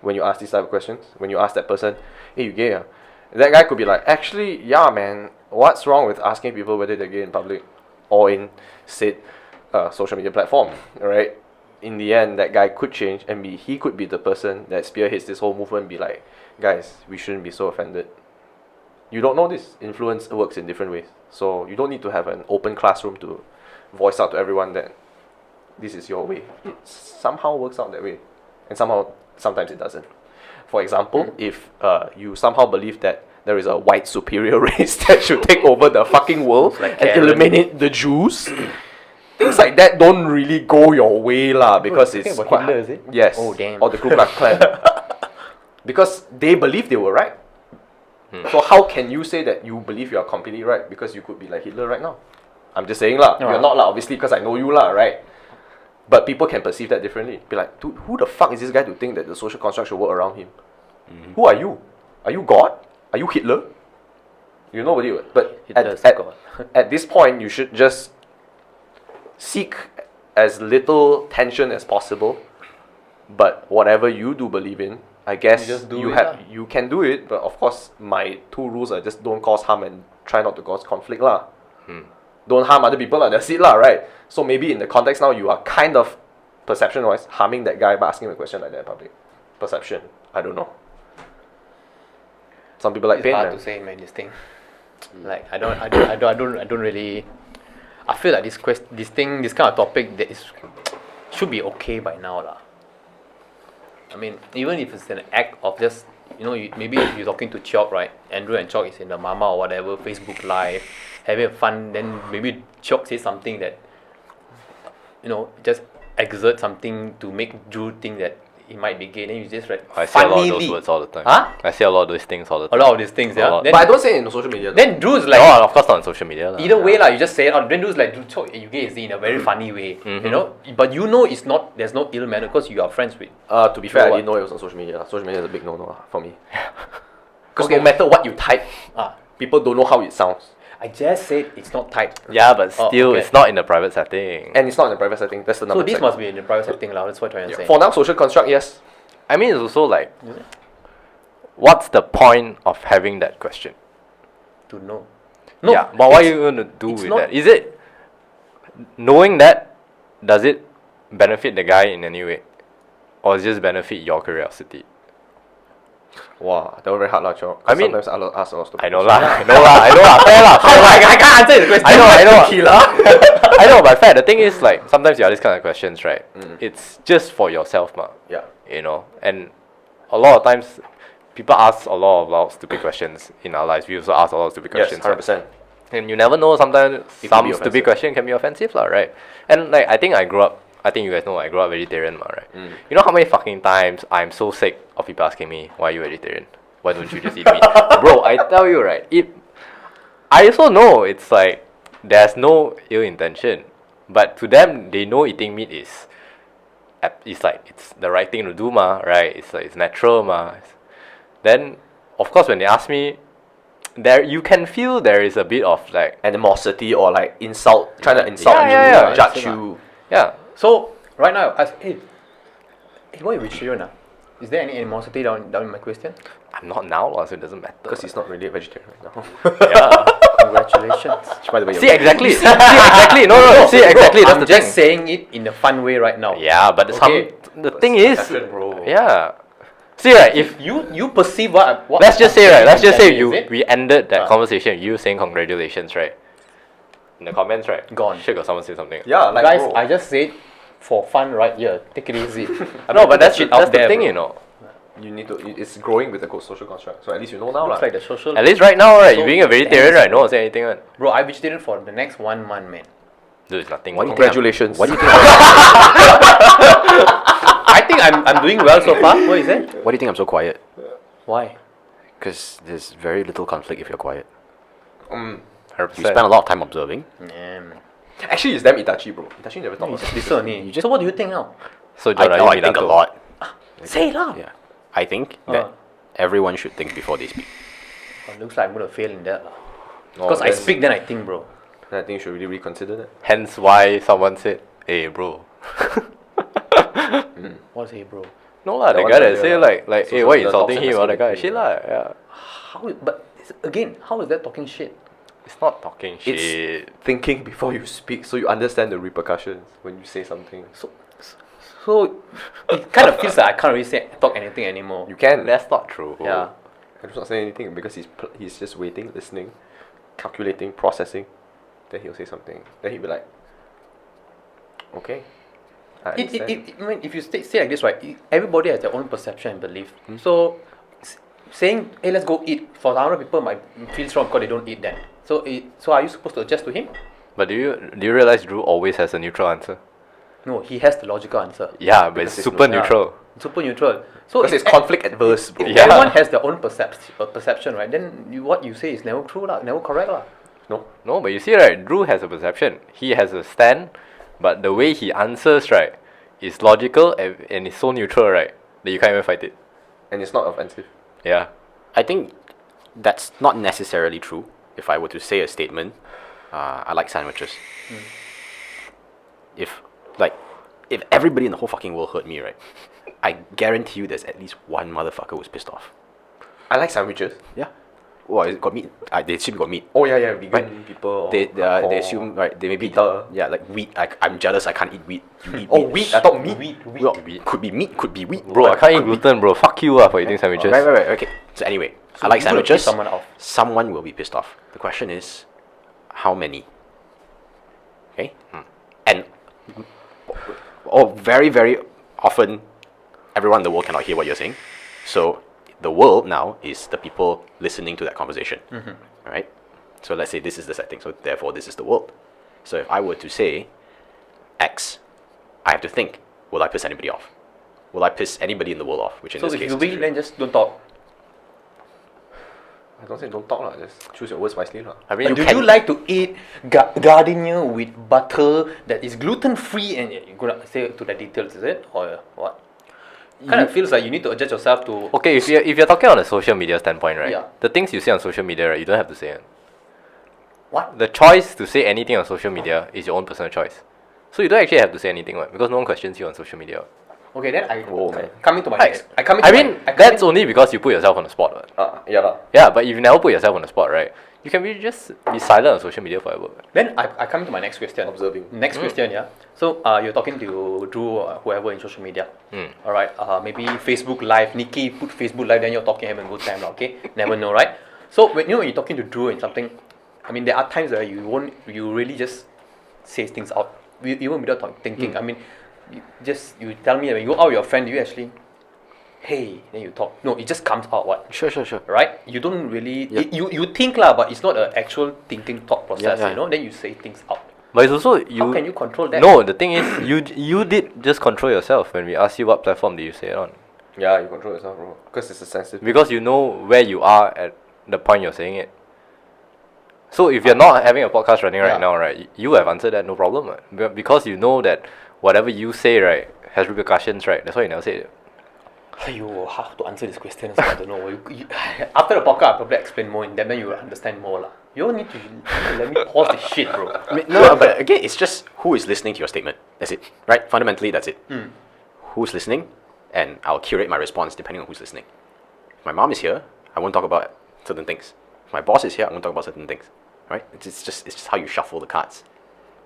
When you ask these type of questions, when you ask that person, hey, you gay? That guy could be like, actually, yeah, man, what's wrong with asking people whether they're gay in public or in, said, social media platform, right? In the end, that guy could change and he could be the person that spearheads this whole movement, be like, guys, we shouldn't be so offended. You don't know this. Influence works in different ways. So you don't need to have an open classroom to voice out to everyone that this is your way. It somehow works out that way. And sometimes it doesn't. For example, if you somehow believe that there is a white superior race that should take over the fucking world Like and Karen. eliminate the Jews, things like that don't really go your way lah, because you're it's talking about quite Hitler, is it? Yes. Oh, damn. Or the Ku Klux Klan. Because they believe they were right. So how can you say that you believe you are completely right? Because you could be like Hitler right now. I'm just saying lah. You're not lah, obviously, because I know you lah, right? But people can perceive that differently. Be like, dude, who the fuck is this guy to think that the social construct should work around him? Who are you? Are you God? Are you Hitler? You're nobody. But Hitler's God. at this point, you should just seek as little tension as possible. But whatever you do believe in, I guess You just do you it have lah. you can do it. But of course, my two rules are just don't cause harm and try not to cause conflict lah. Don't harm other people lah. That's it lah, right? So maybe in the context now, you are kind of perception-wise harming that guy by asking him a question like that in public. Perception, I don't know. Some people like It's pain, hard man. to say, man. This thing, like I don't really. I feel like this kind of topic that should be okay by now, lah. I mean, even if it's an act of just, maybe you're talking to Chok, right? Andrew and Chok is in the Mama or whatever Facebook Live, having fun. Then maybe Chok says something that, just exert something to make Drew think that he might be gay. Then you just I say a lot of those funnily- words all the time. Huh? I say a lot of those things all the A time. lot of these things, A yeah. lot. Then, But I don't say it in social media. then Drew's like, No, of course not on social media. lah. either way lah, you just say it out. Then Drew's like, Drew, Chok, you gay is in a very funny way, But it's not. There's no ill manner because you are friends with. To be fair, I what? didn't know it was on social media. Social media is a big no-no lah for me. Because Okay. no matter what you type, people don't know how it sounds. I just said it's not typed. Yeah, but Oh, still, okay. it's not in a private setting. And it's not in a private setting. That's the So number. this must be in the private setting lah. That's what I'm trying to say. For now, social construct, yes. I mean, it's also like, what's the point of having that question? To know. No. Yeah, but what are it's- you going to do it's with not- that? Is it knowing that? Does it benefit the guy in any way, or just benefit your curiosity? Wow, that was very hard lah, Chok. I mean- sometimes I'll ask a lot of stupid I know questions. lah, I know lah, I know lah, fair lah, fair lah. I can't answer the question. I know. I know, but fair. The thing is, like, sometimes you have this kind of questions, right? It's just for yourself, ma. Yeah. And a lot of times, people ask a lot of stupid questions in our lives. We also ask a lot of stupid Yes, questions. 100%. And you never know, sometimes It could some be stupid offensive. question can be offensive, lah, right? And like, I think you guys know I grew up vegetarian, ma, right? You know how many fucking times I'm so sick of people asking me, why are you vegetarian? Why don't you just eat meat? Bro, I tell you, right, I also know it's like, there's no ill intention. But to them, they know eating meat is like, it's the right thing to do, ma, right? It's like, it's natural, ma. Then, of course, when they ask me, there you can feel there is a bit of like Animosity or like insult, trying to insult Yeah, you, yeah, yeah. judge Same you. yeah. So right now, hey, what are you vegetarian now? Is there any animosity down in my question? I'm not now, so it doesn't matter. Because he's not really a vegetarian right now. yeah. Congratulations. By the way, See exactly. See exactly. No. See exactly. That's I'm the just thing. saying it in a fun way right now. Yeah, but Okay. the thing is, perception, bro. yeah. See, right? If You perceive what let's just say, right? Let's just say is it? we ended that conversation. You saying congratulations, right? In the comments, right? Gone. Sure, got someone say something. Yeah, like Guys, bro. I just said for fun right here. Take it easy. No, but that's shit that's out the there, thing, bro. you know. You need to. It's growing with the social construct. So at least you know now, Looks lah. like the social. At least right now, right? So You being a vegetarian, intense, right? No one say anything, one. Bro, I vegetarian for the next 1 month, man. Dude, it's nothing. What do you think? Congratulations. What do you think? I think I'm doing well so far. What is it? Why do you think I'm so quiet? Why? Because there's very little conflict if you're quiet. 100%. You spend a lot of time observing. Yeah, man. Actually, it's damn Itachi, bro. Itachi never talk You about just it. listen only. So what do you think now? So, John, are you I think a Minato? lot. Say it loud. Yeah. I think that everyone should think before they speak. Oh, looks like I'm gonna fail in that lah. Oh, Because I then- speak, then I think, bro. then I think you should really reconsider that. Hence why someone said, "Hey, bro." What's hey, bro? No lah, the one guy that that say they like, hey, social why media insulting toxic him or that guy? masculinity, Shit lah, yeah. How? But again, how is that talking shit? It's not talking shit. It's thinking before you speak, so you understand the repercussions when you say something. So it kind of feels like I can't really talk anything anymore. You can. That's not true. Yeah. I'm not saying anything because he's just waiting, listening, calculating, processing. Then he'll say something. Then he'll be like, "Okay, I understand." I mean, if you say like this, right? Everybody has their own perception and belief. So saying, "Hey, let's go eat," for other people might feel wrong because they don't eat then. So are you supposed to adjust to him? But do you realize Drew always has a neutral answer? No, he has the logical answer. Yeah, but it's Because it's super neutral. neutral. Super neutral. So Because if it's conflict adverse, bro. Yeah. everyone has their own perception, right? Then what you say is never true, lah, never correct, lah. No. No, but you see, right? Drew has a perception. He has a stand, but the way he answers, right, is logical and it's so neutral, right, that you can't even fight it. And it's not offensive. Yeah. I think that's not necessarily true. If I were to say a statement, I like sandwiches. If everybody in the whole fucking world heard me, right, I guarantee you there's at least one motherfucker who's pissed off. I like sandwiches. Yeah. Well, it's got meat. They assume it got meat. Oh yeah, vegan Right. people. Or They hardcore assume, right, they maybe eater. yeah, like wheat. I'm jealous I can't eat wheat. You eat Oh, wheat. wheat. I thought meat. Well, could be meat, could be wheat. Bro, I can't eat gluten, bro. Fuck you for eating sandwiches. Right. Okay. So anyway, I like you're gonna piss sandwiches. someone off. Someone will be pissed off. The question is, how many? Okay. And very, very often, everyone in the world cannot hear what you're saying. So the world now is the people listening to that conversation. Right? So let's say this is the setting. So therefore, this is the world. So if I were to say X, I have to think, will I piss anybody off? Will I piss anybody in the world off? Which in So this if case you is will, three. then just don't talk. I don't say don't talk lah. Just choose your words wisely lah. I mean, Do you like to eat gardenia with butter that is gluten free? And you're gonna say to the details, is it or what? Kind of feels like you need to adjust yourself to. okay, if you're talking on a social media standpoint, right? Yeah. The things you say on social media, right, you don't have to say it. What? The choice to say anything on social media is your own personal choice. So you don't actually have to say anything, right? Because no one questions you on social media. Okay, then I Oh, man. coming to my Right. next. I mean, that's only because you put yourself on the spot, right? Yeah lah. Yeah, but if you never put yourself on the spot, right, you can really just be silent on social media forever. Then I come to my next question. Observing. Next question, yeah. So you're talking to Drew or whoever in social media. All right. Maybe Facebook Live. Nikki put Facebook Live. Then you're talking, having a good time, okay? Never know, right? So when you're talking to Drew and something, I mean, there are times where you really just say things out, even without thinking. I mean, you tell me when you go out with your friend, you actually, hey, then you talk. No, it just comes out. What? Sure. Right? You don't really. Yeah. You think lah, but it's not an actual thinking thought process. Yeah. You know. Then you say things out. But it's also you. How can you control that? No, the thing is, you did just control yourself when we asked you what platform did you say it on, Yeah, you control yourself, bro. Because it's a sensitive. because you know where you are at the point you're saying it. So if you're not having a podcast running right Yeah. now, right, you have answered that no problem, right? Because you know that whatever you say, right, has repercussions, right? That's why you never say it. Aiyo, how to answer this question? I don't know. After the podcast, I'll probably explain more in depth, then you will understand more lah. You all need to let me pause this shit, bro. No, but again, it's just who is listening to your statement. That's it, right? Fundamentally, that's it. Who's listening, and I'll curate my response depending on who's listening. If my mom is here, I won't talk about certain things. If my boss is here, I won't talk about certain things, right? It's just how you shuffle the cards.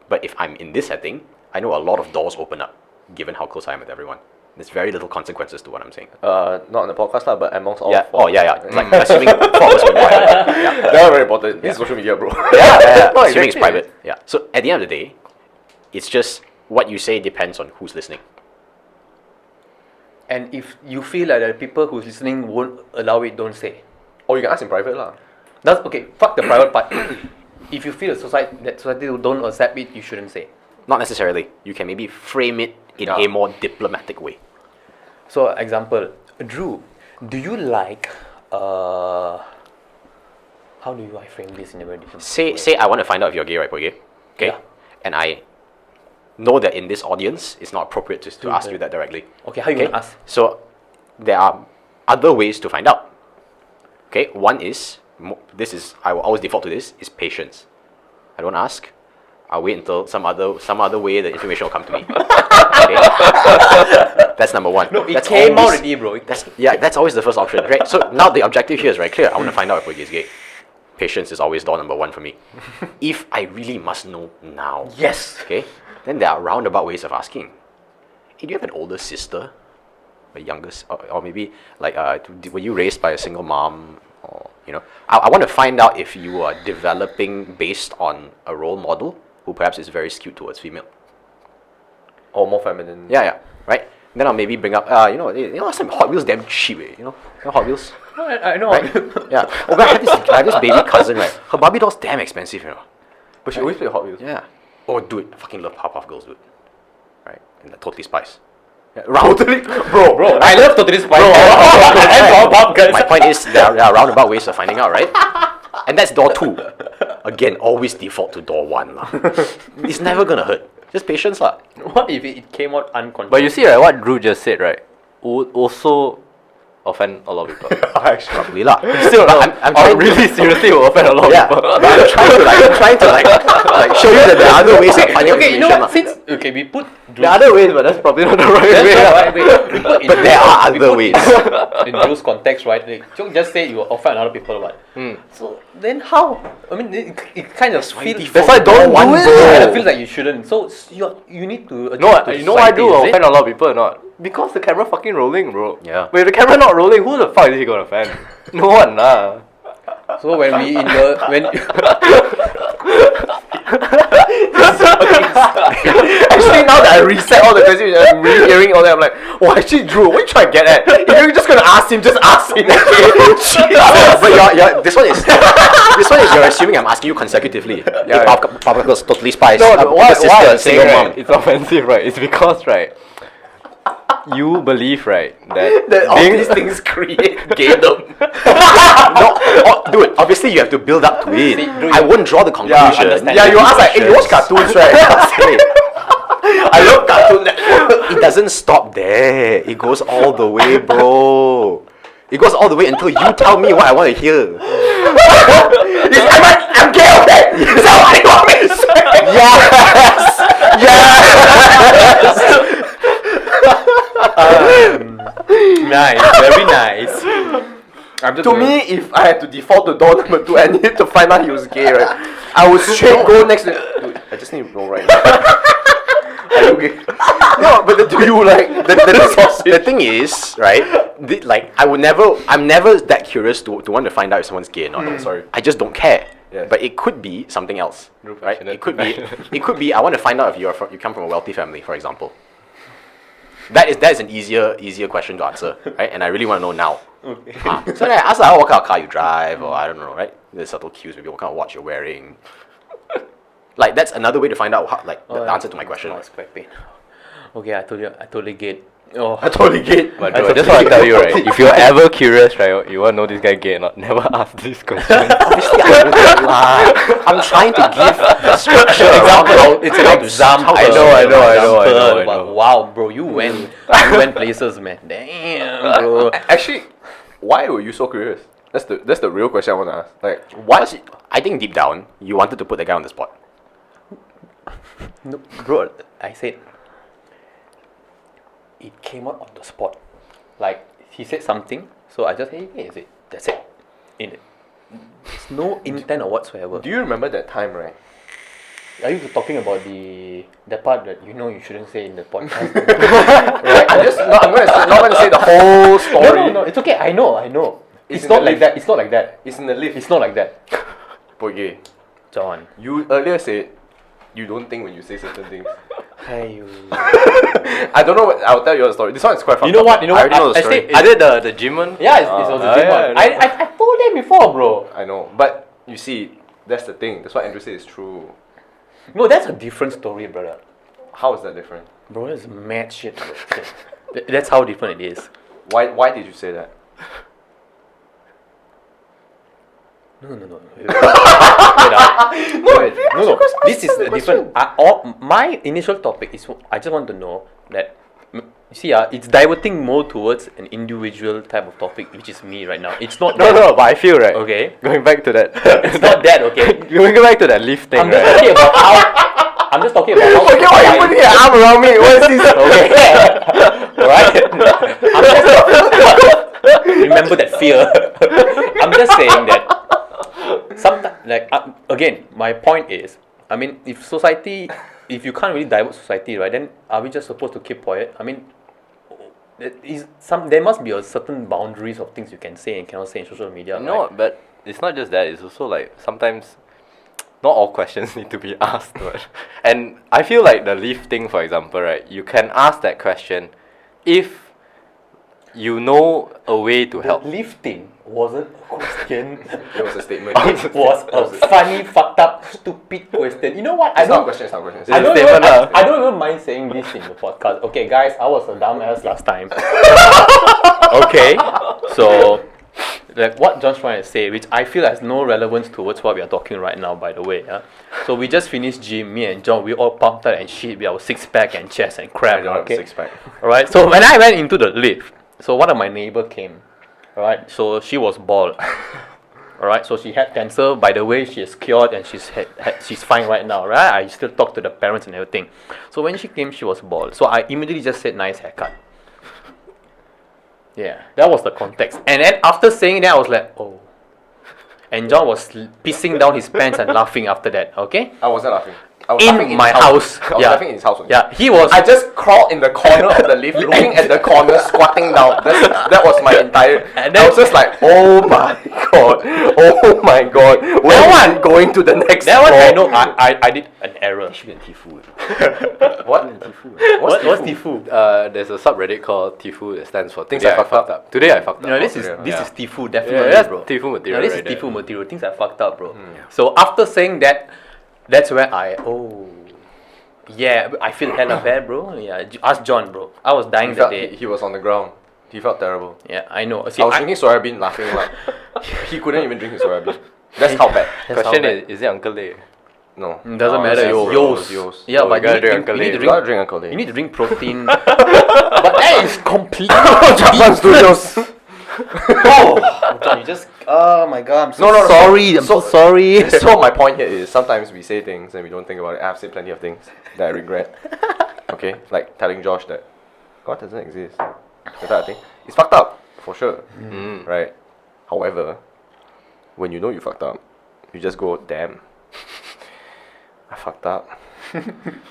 But if I'm in this setting, I know a lot of doors open up, given how close I am with everyone. There's very little consequences to what I'm saying. Not on the podcast lah, but amongst all Yeah. four. Oh, yeah. Like assuming 4 of us will know. Yeah. That's very important. This is social media, bro. Yeah. No, Assuming it's exactly. private. Yeah. So at the end of the day, it's just what you say depends on who's listening. And if you feel like the people who's listening won't allow it, don't say. Or you can ask in private lah. That's okay. Fuck the private part. If you feel that society don't accept it, you shouldn't say. Not necessarily. You can maybe frame it in a more diplomatic way. So, example, Drew, do you like how do I frame this in a very different way? Say I want to find out if you're gay, right, Poighai? Okay. Yeah. And I know that in this audience, it's not appropriate to ask you that directly. Okay, how you gonna ask? So there are other ways to find out. Okay. One is I will always default to this is patience. I don't ask. I'll wait until some other way the information will come to me. Okay? That's number one. No, it that's came out always- already, bro. That's always the first option, right? So now the objective here is very clear. I want to find out if Poighai is gay. Patience is always door number one for me. If I really must know now, Yes. okay, then there are roundabout ways of asking. Hey, do you have an older sister, a younger, or maybe like, were you raised by a single mom? Or I want to find out if you are developing based on a role model who perhaps is very skewed towards female. Or more feminine. Yeah, right. Then I'll maybe bring up, last time Hot Wheels damn cheap, You know Hot Wheels, I know. right? Yeah. Oh, but I have this baby cousin, right? Her Barbie doll's damn expensive, But she always play Hot Wheels. Yeah. Oh, dude, I fucking love Powerpuff Girls, dude. Right, and they're totally spice. Yeah, totally, Bro, I love Totally Spice. My point is there are roundabout ways of finding out, right? And that's door 2. Again, always default to door 1 lah. It's never gonna hurt. Just patience lah. What if it came out unconscious? But you see, right, what Drew just said, right, would also offend a lot of people. Probably lah. Still, But I'm trying really seriously will offend a lot Yeah, of people. but I'm trying to like show you that there are other ways of finding Okay, you know information what? lah. Since we put Drew, There are other ways, but that's probably not the right that's way. not lah. right way. We put in But there Drew's- are we other put ways. In Drew's context, right? Like, don't just say you offend other people, what? So then how? I mean, it kind of feels. That's why don't do it. It kind of feels like you shouldn't. So you need to. No, adjust to you know why I do society, is offend it? a lot of people or not? Because the camera fucking rolling, bro. Yeah. But if the camera not rolling, who the fuck is he gonna offend? No one, lah. So when we in the when. Actually, now that I reset all the questions, I'm re-hearing all that. I'm like, oh, actually, Drew, what are you trying to get at? If you're just gonna ask him, just ask him. But this one is you're assuming I'm asking you consecutively. Yeah. Powerpuff Girls totally spice. No, why sister, I'm saying, single right, mom. it's offensive, right? It's because, right, you believe, right, that All being these things create gaydom. Dude, obviously you have to build up to it. See, Drew, I won't draw the conclusion. understand. Yeah, you ask like, hey, you watch cartoons, right? I love Cartoon Network. It doesn't stop there. It goes all the way, bro. It goes all the way until you tell me what I want to hear. I'm gay, okay? Is that what you want me to say? Nice, very nice. To me, if I had to default to door number 2 and need to find out he was gay, right, I would straight go next to. Dude, I just need to know right now. Are you gay? No, but do you like The thing is, right? I'm never that curious to want to find out if someone's gay or not. Sorry. I just don't care. Yes. But it could be something else, right? passionate, It could be. I want to find out if you come from a wealthy family, for example. That is an easier question to answer, right? And I really want to know now. Okay. So then I ask what kind of car you drive, or I don't know, right? There's subtle cues, maybe what kind of watch you're wearing. Like that's another way to find out the answer to my question. That's quite pain. Okay, I totally get. Oh, I totally get. But bro, I just want to tell you, right? If you're ever curious, right, you want to know this guy gay or not, never ask this question. Obviously, I wouldn't lie. I'm trying to give structure. example. It's an example. I know. But wow, bro, you went places, man. Damn, bro. Actually, why were you so curious? That's the real question I want to ask. Like, what? I think deep down, you wanted to put the guy on the spot. No, bro, I said it came out on the spot. Like he said something, so I just hey, is it? That's it. In it. There's no intent or whatsoever. Do you remember that time, right? Are you talking about that part that you know you shouldn't say in the podcast? Right? I'm not gonna say the whole story. No, it's okay. I know. It's It's in not the like lift. that. It's not like that. It's in the lift. It's not like that. Poighai, John. you earlier said you don't think when you say certain things. Hey, I don't know what. I'll tell you the story. This one is quite fun. You know what? I already know the story. Is it the gym one? Yeah, it was a gym one. yeah, I told them before, bro. I know, but you see, that's the thing. That's what Andrew said is true. No, that's a different story, brother. How is that different? Bro, that's mad shit, bro. That's how different it is. Why did you say that? No. No. This is the different. My initial topic is I just want to know that. You see, it's diverting more towards an individual type of topic, which is me right now. It's not. No, but I feel right. Okay. Going back to that. It's not that. Okay. Going back to that lift thing, I'm just right? talking about how. I'm just talking about how. Okay, why you putting your arm around me? What is this? Okay. Alright. I'm just remember that fear. I'm just saying that sometimes, like again, my point is, I mean, if you can't really divert society, right? Then are we just supposed to keep quiet? I mean, there must be a certain boundaries of things you can say and cannot say in social media. No, right? but it's not just that. It's also like sometimes not all questions need to be asked. But, and I feel like the leaf thing, for example, right? You can ask that question if you know a way to help. Lifting wasn't a question. It was a statement. It was a funny, fucked up, stupid question. You know what? It's not a question. It's not a question. I don't, statement even, lah. I don't even mind saying this in the podcast. Okay, guys, I was a dumbass last time. Okay, so like what John's trying to say, which I feel has no relevance towards what we are talking right now, by the way. Yeah? So we just finished gym, me and John, we all pumped out and shit. We have a six pack and chest and crab. I don't have a Okay, six-pack. alright. So when I went into the lift, so one of my neighbor came. Alright, so she was bald. Alright, so she had cancer. By the way, she is cured and she's fine right now, right? I still talk to the parents and everything. So when she came, she was bald. So I immediately just said, nice haircut. Yeah, that was the context. And then after saying that, I was like, oh. And John was pissing down his pants and laughing after that, okay? I wasn't laughing. I was In laughing my his house. I was Yeah. laughing in his house. only. Yeah, he was. I just crawled in the corner of the lift, looking at the corner, squatting down. That was my entire. And I then- was just like, oh my god, oh my god. When is it going to the next That one I floor? know I did an error. What? What's Tifu? There's a subreddit called Tifu that stands for Things Today I fucked up. Today I fucked up. No, this is Yeah. Tifu, definitely, Yeah, that's bro. Tifu material This right is there. Tifu material. Things I fucked up, bro. So after saying that, that's where yeah, I feel hella bad, bro. Yeah, ask John, bro. I was dying that day. He was on the ground. He felt terrible. Yeah, I know. See, I was drinking soya bean, laughing like he couldn't even drink his soya bean. That's how bad. That's Question how bad. is it Uncle Lay? No, Doesn't matter. it's It's Yo's. yours. Yeah, Oh, but you you gotta drink Uncle need to Lay. You gotta drink Uncle Lay. You need to drink protein. But that is completely. Japan Studios. Oh, John, you just. Oh my god, I'm so No. sorry. I'm so sorry. So my point here is sometimes we say things and we don't think about it. I've said plenty of things that I regret. Okay, like telling Josh that God doesn't exist. That type of thing. It's fucked up for sure. Right. However, when you know you fucked up, you just go, damn, I fucked up.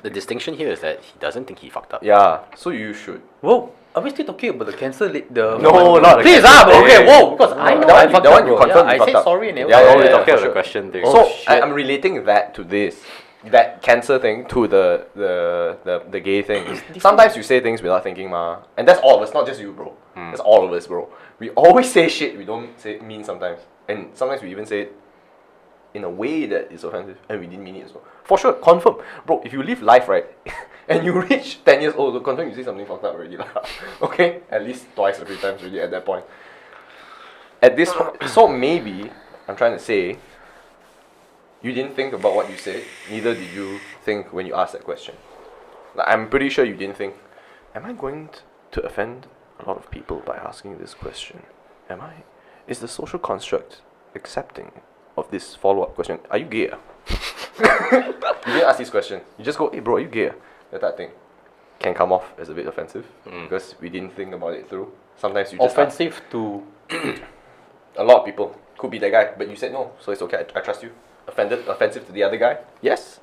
The distinction here is that he doesn't think he fucked up. Yeah. So you should. Whoa, are we still talking about the cancer? The No, not the Please, cancer bro. Okay, thing. whoa, because I know that I one fucked that up, one you bro. confirm Yeah, you I fucked said up. sorry and Yeah, everything. yeah, we're yeah, talking for about the sure. question thing. Oh, So shit. I'm relating that to this, that cancer thing to the gay thing. Sometimes you say things without thinking, ma, and that's all of us, not just you, bro. That's all of us, bro. We always say shit we don't say mean sometimes, and sometimes we even say it in a way that is offensive, and we didn't mean it as well. For sure, confirm. Bro, if you live life, right, and you reach 10 years old, so confirm you say something fucked up already lah. Okay? At least twice or 3 times already at that point. At this point, so maybe, I'm trying to say, you didn't think about what you said, neither did you think when you asked that question. Like, I'm pretty sure you didn't think, am I going to offend a lot of people by asking this question? Am I? Is the social construct accepting of this follow-up question? Are you gay? You didn't ask this question. You just go, hey bro, are you gay? That thing can come off as a bit offensive because we didn't think about it through. Sometimes you just Offensive to a lot of people. Could be that guy, but you said no, so it's okay. I trust you. Offensive to the other guy? Yes.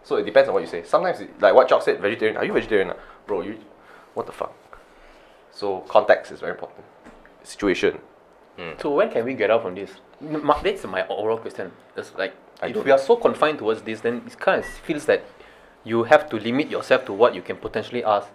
So it depends on what you say. Sometimes, like what Jock said, vegetarian. Are you vegetarian? Bro, you, what the fuck? So context is very important. Situation. So when can we get out from this? That's my overall question. It's like if don't we are so confined towards this, then it kind of feels that you have to limit yourself to what you can potentially ask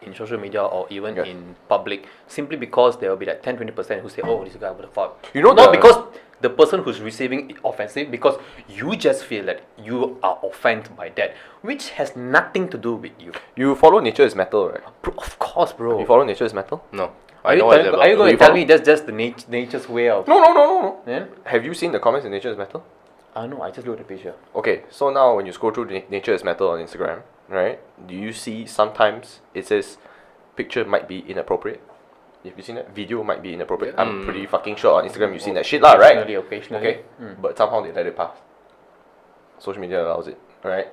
in social media or even Yes. in public, simply because there will be like 10-20% who say, oh, this guy, what the fuck. You know not the- because the person who's receiving it offensive, because you just feel that you are offended by that, which has nothing to do with you. You follow nature is metal, right? Bro, of course, bro. You follow nature is metal? No. Are I you, know what it's are you about. going You to tell follow- me that's just the nature's way of... No. Then? Have you seen the comments in Nature is Metal? No, I just look at the picture. Okay, so now when you scroll through Nature is Metal on Instagram, right? Do you see sometimes it says picture might be inappropriate? Have you seen that? Video might be inappropriate. I'm pretty fucking sure on Instagram you've seen that shit lah, right? Occasionally. Okay, but somehow they let it pass. Social media allows it, alright?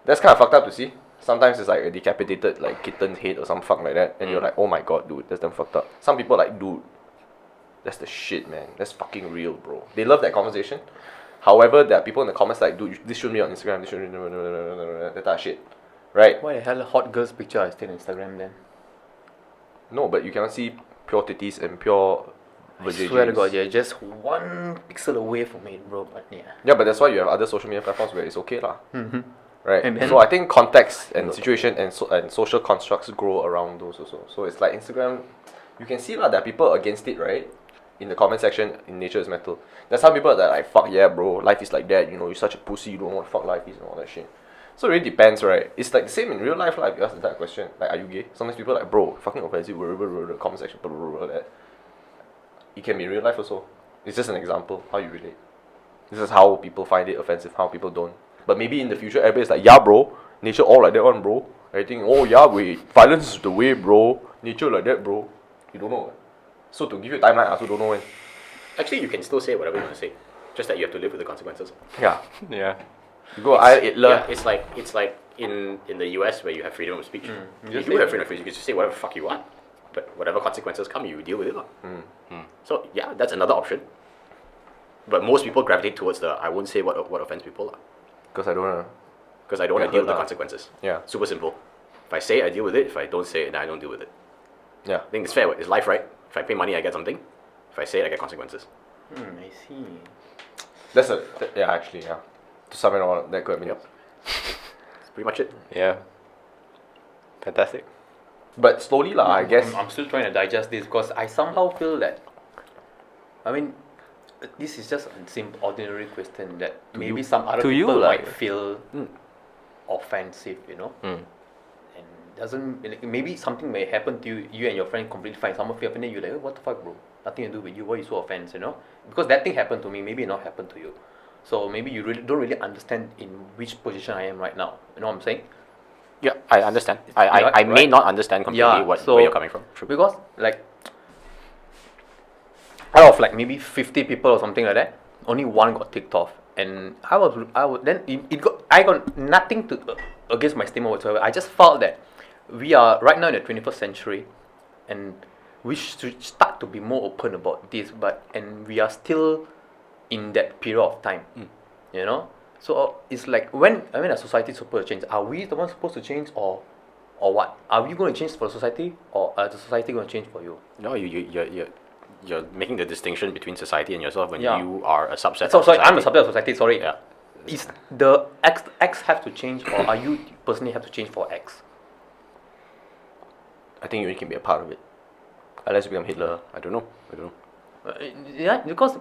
That's kind of fucked up to see. Sometimes it's like a decapitated like kitten's head or some fuck like that, and you're like, oh my god, dude, that's damn fucked up. Some people like, dude, that's the shit, man. That's fucking real, bro. They love that conversation. However, there are people in the comments like, dude, this shouldn't be on Instagram. This shouldn't be that type of shit, right? Why the hell hot girl's picture are still on Instagram then? No, but you cannot see pure titties and pure I swear to God, you're just 1 pixel away from it, bro. But yeah. Yeah, but that's why you have other social media platforms where it's okay lah. Right. And then- So I think context and situation and social constructs grow around those also. So it's like Instagram, you can see lah that people against it, right? In the comment section, in Nature is Metal. There's some people that are like, fuck yeah, bro, life is like that. You know, you're such a pussy. You don't know what fuck life is and all that shit. So it really depends, right? It's like the same in real life, like if you ask that question, like, are you gay? Sometimes people are like, bro, fucking offensive, the comment section, that. It can be in real life also. It's just an example how you relate. This is how people find it offensive, how people don't. But maybe in the future, everybody's like, yeah, bro, nature all like that one, bro. Everything, oh yeah, wait, violence is the way, bro. Nature like that, bro. You don't know. So to give you a timeline, I also don't know when. Actually, you can still say whatever you want to say, just that you have to live with the consequences. Yeah. Yeah. You go, Hitler. Yeah, it's like in the US where you have freedom of speech. You just do say have freedom of speech. You can just say whatever the fuck you want, but whatever consequences come, you deal with it. So yeah, that's another option. But most people gravitate towards the I won't say what offends people, Because I don't know. because I don't want Yeah, to deal with the lah. consequences. Yeah. Super simple. If I say it, I deal with it. If I don't say it, then I don't deal with it. Yeah. I think it's fair. It's life, right? If I pay money, I get something. If I say it, I get consequences. I see. That's actually, yeah. To sum it all, that could have been. Yep. That's pretty much it. Yeah. Fantastic. But slowly lah, I guess. I'm still trying to digest this because I somehow feel that, I mean, this is just a simple, ordinary question that maybe some other to you, people like- might feel offensive, you know? And doesn't, maybe something may happen to you and your friend completely fine. Someone feel offended, you're like, oh, what the fuck, bro? Nothing to do with you. Why you so offended, you know? Because that thing happened to me, maybe it not happened to you. So maybe you really don't really understand in which position I am right now. You know what I'm saying? Yeah, I understand. I Right, may right. not understand completely where you're coming from. True. Because like out of like maybe 50 people or something like that, only one got ticked off, and I was then I got nothing to against my statement whatsoever. I just felt that we are right now in the 21st century, and we should start to be more open about this. And we are still in that period of time, you know. So it's like when a society is supposed to change, are we the ones supposed to change or what? Are we going to change for the society or are the society going to change for you? No, you're making the distinction between society and yourself when Yeah. you are a subset So of sorry, society. I'm a subject of society. Sorry. Yeah. Is the X have to change or are you personally have to change for X? I think you can be a part of it. Unless you become Hitler. I don't know. Yeah, because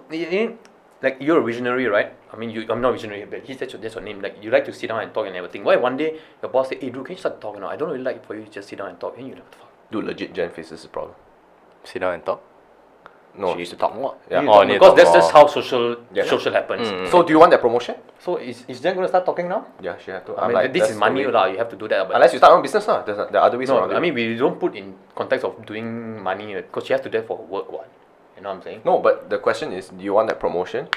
like you're a visionary, right? I mean, I'm not visionary, but that's your name. Like you like to sit down and talk and everything. Why one day your boss say, "Hey, Drew, can you start talking now? I don't really like it for you to just sit down and talk." And you like, "What the fuck?" Dude, legit, Jen faces the problem. Sit down and talk. No. She used to talk more. Yeah. You talk need to because talk that's just more. how social happens. So do you want that promotion? So is Jen going to start talking now? Yeah, she had to. I I'm mean, like, this that's is the money way. lah. You have to do that. But Unless you start your own business lah. There are other ways no, around it. I mean we don't put in context of doing money because she has to do that for work. What? You know what I'm saying? No, but the question is, do you want that promotion?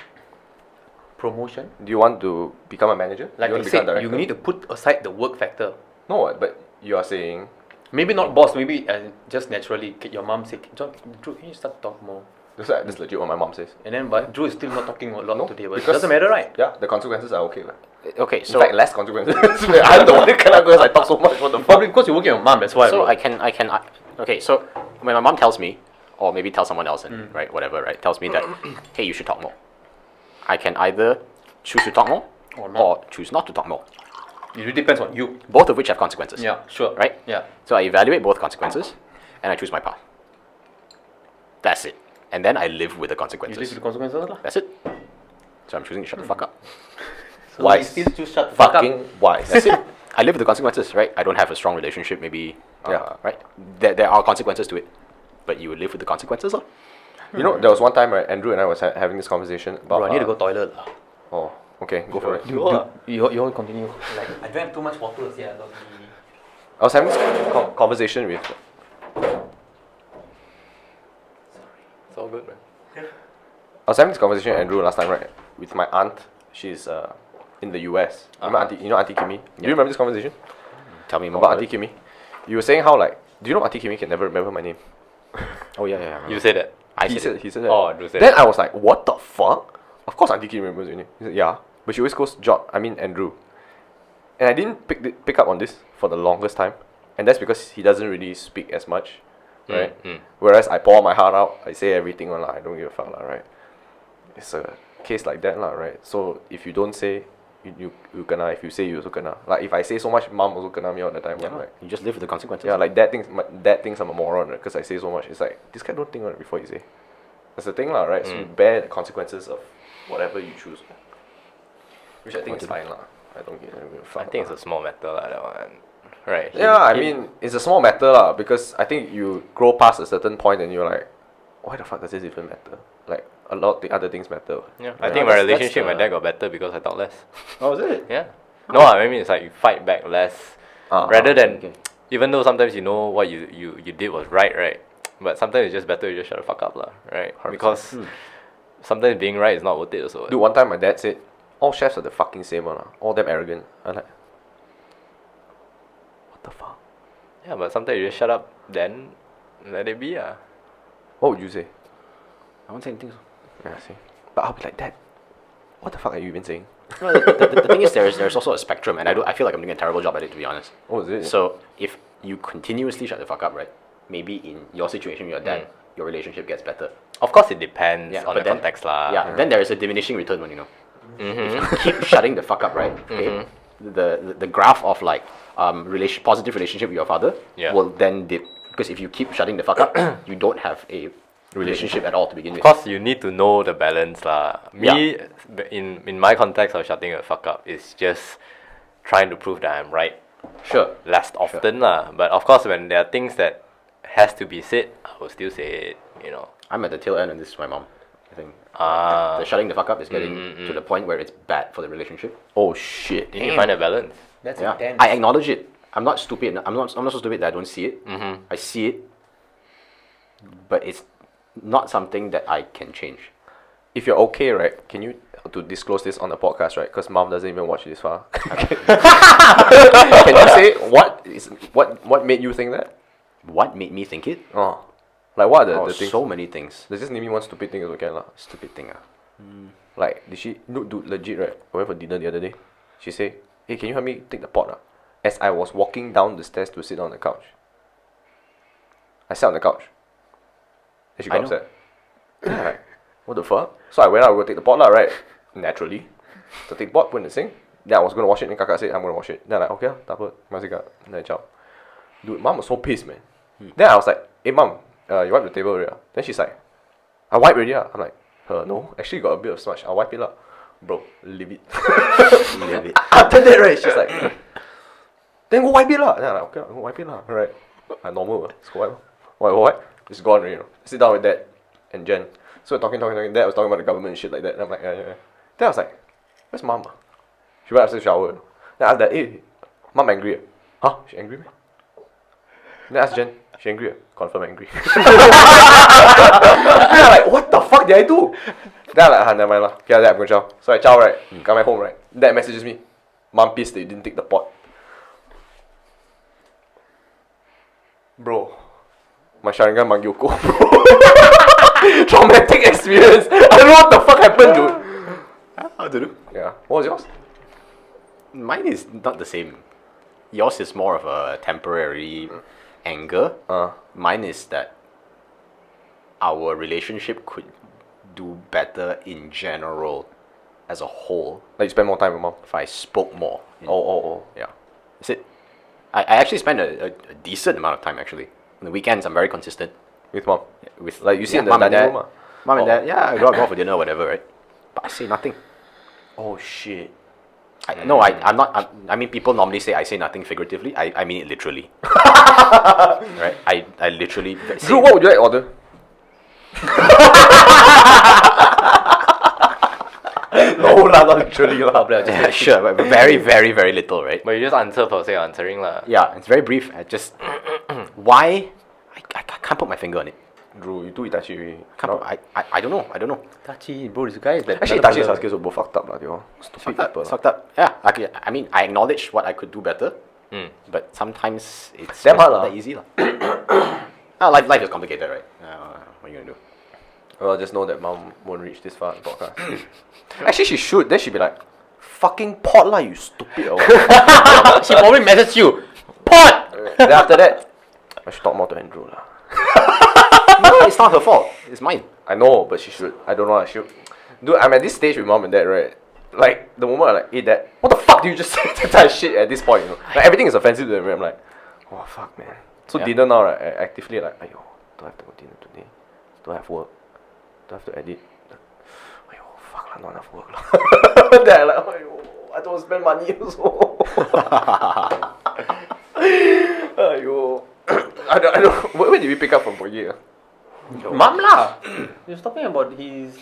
Promotion. Do you want to become a manager? Like you I want to become a said, you director? need to put aside the work factor. No, but you are saying. Maybe not boss. Maybe just naturally. Your mom say, "John, Drew, can you start to talk more?" That's legit what my mom says. And then, but Drew is still not talking a lot No, today. But it because- doesn't matter, right? Yeah, the consequences are okay. Lah. Okay, In so fact, less consequences. I'm the one that cannot because I talk so much. What the fuck? Probably because you're working with your mom. That's why. so bro. okay, so when my mom tells me, or maybe tell someone else, and right, whatever, right, tells me that, hey, you should talk more. I can either choose to talk more Or not. choose not to talk more. It really depends on you. Both of which have consequences. Yeah, sure. Right? Yeah. So I evaluate both consequences, and I choose my path. That's it. And then I live with the You consequences. live with the consequences lah. That's it. So I'm choosing to shut the fuck up. So Why? you still choose shut the fuck up. Fucking wise. That's it. I live with the consequences, right? I don't have a strong relationship, maybe. Yeah. Right? There are consequences to it. But you will live with the consequences, lah. You know, there was one time, right? Andrew and I was having this conversation about. Bro, I need to go toilet lah. Oh, okay, go for it. You all continue. Like I drank too much water. Yeah, I was having this conversation with. It's all good, man. I was having this conversation with Andrew last time, right? With my aunt. She's in the US. You know Auntie Kimmy? Do you remember this conversation? Tell me more About about Auntie it. Kimmy? You were saying how, like, do you know Auntie Kimmy can never remember my name? Oh, yeah, yeah. You say that. I He said it. said that. Oh, Drew said Then that. I was like, what the fuck? Of course Auntie Kimmy remembers your name. He said, yeah. But she always goes, Andrew. And I didn't pick up on this for the longest time. And that's because he doesn't really speak as much, right? Whereas I pour my heart out, I say everything, I don't give a fuck, right? It's a case like that, right? So if you don't say, you kena. If you say, you also kena. Like if I say so much, mom also kena me all the time. Yeah, Like, you just live with the consequences. yeah, like dad thinks I'm a moron, right? Because I say so much. It's like, this guy don't think on it before you say. That's the thing, right? So you bear the consequences of whatever you choose. Which I think is fine, I don't give a fuck. I think it's a small matter, lah, that one. Right. Yeah, I mean, it's a small matter, because I think you grow past a certain point and you're like, why the fuck does this even matter? Like, a lot of the other things matter. Yeah, Yeah, I think my that's relationship with my the- dad got better because I talk less. Oh, is it? Yeah. No, I mean, it's like you fight back less. Rather than, okay. even though sometimes you know what you did was right? But sometimes it's just better you just shut the fuck up, lah, right? 100%. Because sometimes being right is not worth it also. Dude, one time my dad said, all chefs are the fucking same one, all them arrogant. I'm like, what the fuck? Yeah, but sometimes you just shut up, then let it be, What would you say? I won't say anything. So. Yeah, see. But I'll be like, Dad, what the fuck are you even saying? No, the thing is, there's also a spectrum, and I feel like I'm doing a terrible job at it, to be honest. Oh, is it? So if you continuously shut the fuck up, right? Maybe in your situation with your dad, your relationship gets better. Of course, it depends Yeah, on but the then- context, lah. Yeah, then there is a diminishing return one, If you keep shutting the fuck up, right? Okay, the graph of like positive relationship with your father Yeah. will then dip, because if you keep shutting the fuck up, you don't have a relationship at all to begin with. Of course, you need to know the balance, lah. Me, in my context of shutting the fuck up, is just trying to prove that I'm right Sure. less often, lah. But of course, when there are things that has to be said, I will still say it, I'm at the tail end, and this is my mom. I think Ah, the shutting the fuck up is getting to the point where it's bad for the relationship. Oh, shit. you need to find a balance. That's Yeah, intense. I acknowledge it. I'm not stupid. I'm not so stupid that I don't see it. I see it, but it's not something that I can change. If you're okay, right, can you to disclose this on the podcast, right? Because mom doesn't even watch this far. Can you say what made you think that? What made me think it? Oh, like what are Oh, the things? so many things. Let's just name me one stupid thing also can lah. Stupid thing. Like, did she no dude legit right? I went for dinner the other day. She say, hey, can you help me take the pot? As I was walking down the stairs to sit on the couch. I sat on the couch. Then she I got know. upset. Then I'm like, what the fuck? So I went out to go take the pot lah, right? Naturally. So take the pot, put in the sink. Then I was gonna wash it, and Kakak said, I'm gonna wash it. Then I'm like, okay, tak apa, masih kat. Then I ciao. Dude, mom was so pissed, man. Then I was like, hey mom, you wipe the table already? Then she's like, I wipe already. I'm like, No, actually got a bit of smudge. I'll wipe it up. Bro, leave it. Leave it. After that, right, she's like, then go wipe it lah. Then I'm like, okay, go wipe it lah. Right. Normal, just go wipe. Wipe. It's gone already, Sit down with Dad and Jen. So we're talking. Dad was talking about the government and shit like that. And I'm like, yeah. Then I was like, where's Mom? She went upstairs to shower. Then I asked Dad, hey, Mom angry? Huh? She angry, man? Then I asked Jen, she angry? Confirm angry. Then I'm like, what the fuck did I do? Then I'm like, never mind lah. Okay, Dad, I'm going to chow. So I chow, right? Come back home, right? Dad messages me, Mom pissed that you didn't take the pot. Bro, my Sharingan Mangyoko, bro. Traumatic experience. I don't know what the fuck happened, dude. How to do? Yeah. What was yours? Mine is not the same. Yours is more of a temporary anger. Mine is that our relationship could do better in general as a whole Like you spend more time with Mom. if I spoke more. Oh. Yeah. Is it? I actually spend a decent amount of time actually. On the weekends, I'm very consistent. With Mom. With Like you see in the Mom and dining Dad. room, Mom and Oh. Dad, yeah, I go out for dinner or whatever, right? But I say nothing. Oh shit. I mean, people normally say I say nothing figuratively. I mean it literally. Right? I literally say, Drew, what would you like order? No lah, not literally lah. Probably I'll just yeah, sure, but very, very, very little, right? But you just answer for say answering lah. Yeah, it's very brief. I just why I can't put my finger on it. Drew, you too Itachi already. Can't put, I don't know. Tachi, bro, this guy is that. Actually, Itachi and Sasuke were both fucked up lah. They all stupid Fucked up, people. it's fucked up. Yeah, I mean, I acknowledge what I could do better, but sometimes it's Damn just hard not lah. that easy lah. Life is complicated, right? What are you gonna do? Well, just know that Mom won't reach this far in podcast. Actually, she should. Then she'd be like, fucking pot lah, you stupid. Or She probably messaged you. Pot! then after that, I should talk more to Andrew lah. No, it's not her fault. It's mine. I know, but she should. I don't know. I should. Dude, I'm at this stage with Mom and Dad, right? Like, the moment I'm like, hey, Dad, what the fuck do you just say that type of shit at this point, Like, everything is offensive to them, right? I'm like, oh, fuck, man. So Yeah. dinner now, right, I actively like, ayo, do I have to go dinner today? Do I have work? Do I have to edit? Ayo, fuck lah, not enough work lah. Then I like, ayo, I don't spend money also. Ayo. I don't, where did we pick up from Poighai? Mom lah. He was talking about his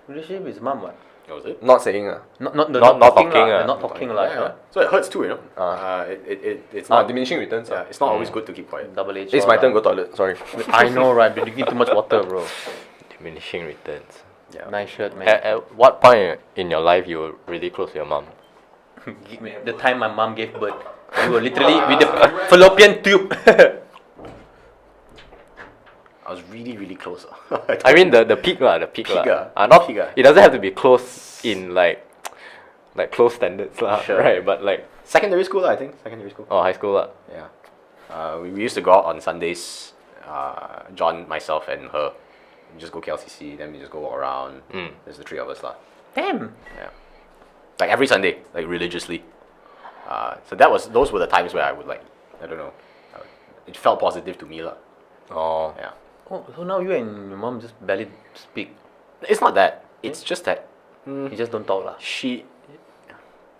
relationship with his mom, what? That was it. Not saying Not Not talking talking, lah. ah. Not talking lah. Yeah. So it hurts too, it's not. diminishing returns. Yeah, it's not always good to keep quiet. Double H. It's my turn, go toilet, sorry. I know, right? You're drinking too much water, bro. Diminishing returns. Yeah. Nice shirt, man. At what point in your life you were really close to your mom? The time my mom gave birth, we were literally with the fallopian tube. I was really, really close. I mean the peak lah, the peak lah. Peak Not Peak ah. it doesn't have to be close in like close standards lah, Sure. right? But like secondary school, I think. Secondary school. high school lah. Yeah. We used to go out on Sundays, John, myself, and her. We just go KLCC, then we just go walk around. There's the three of us lah. Damn. Yeah. Like every Sunday, like religiously. So those were the times where I would like, I don't know, it felt positive to me lah. Oh. Yeah. Oh, so now you and your mom just barely speak. It's not that. It's just that You just don't talk lah.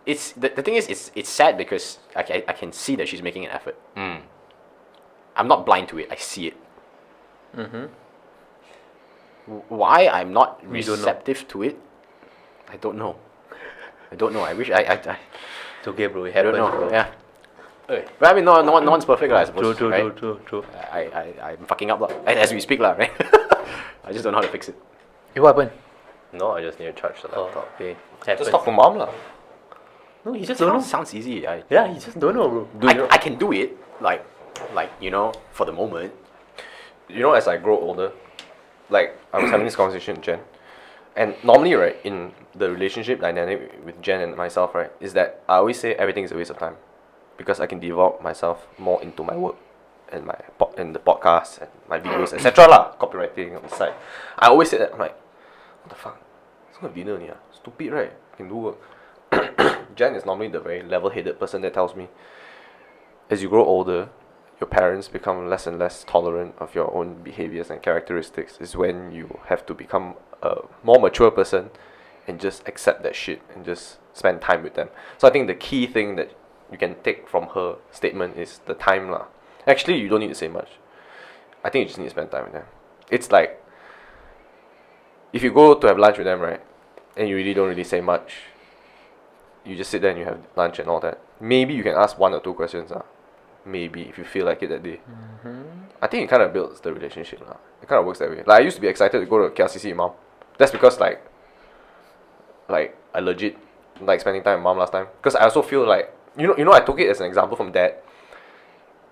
it's the thing is it's sad because I can see that she's making an effort. I'm not blind to it. I see it. Why I'm not You don't know. receptive to it, I don't know. I wish I It's okay, bro. It I don't happens, know. bro. Yeah. But I mean, no one's perfect, I suppose. True, right? true. I'm fucking up, lah. As we speak, lah, right? I just don't know how to fix it. Hey, what happened? No, I just need to charge the Oh, laptop. okay. Just talk to Mom lah. No, he just don't know. Sounds easy. Yeah, he just don't know, bro. I can do it, like for the moment. As I grow older, like I was having this conversation with Jen, and normally, right, in the relationship dynamic with Jen and myself, right, is that I always say everything is a waste of time, because I can devote myself more into my work and and the podcast and my videos, etc. lah, copywriting on the side. I always say that. I'm like, what the fuck? It's not dinner, yeah. Stupid, right? I can do work. Jen is normally the very level-headed person that tells me, as you grow older, your parents become less and less tolerant of your own behaviors and characteristics is when you have to become a more mature person and just accept that shit and just spend time with them. So I think the key thing that you can take from her statement is the time lah. Actually, you don't need to say much. I think you just need to spend time with them. It's like, if you go to have lunch with them, right, and you really don't really say much, you just sit there and you have lunch and all that. Maybe you can ask 1 or 2 questions maybe if you feel like it that day. I think it kind of builds the relationship lah. It kind of works that way. Like I used to be excited to go to KLCC with mom. That's because like I legit like spending time with mom last time. Because I also feel like you know I took it as an example from dad.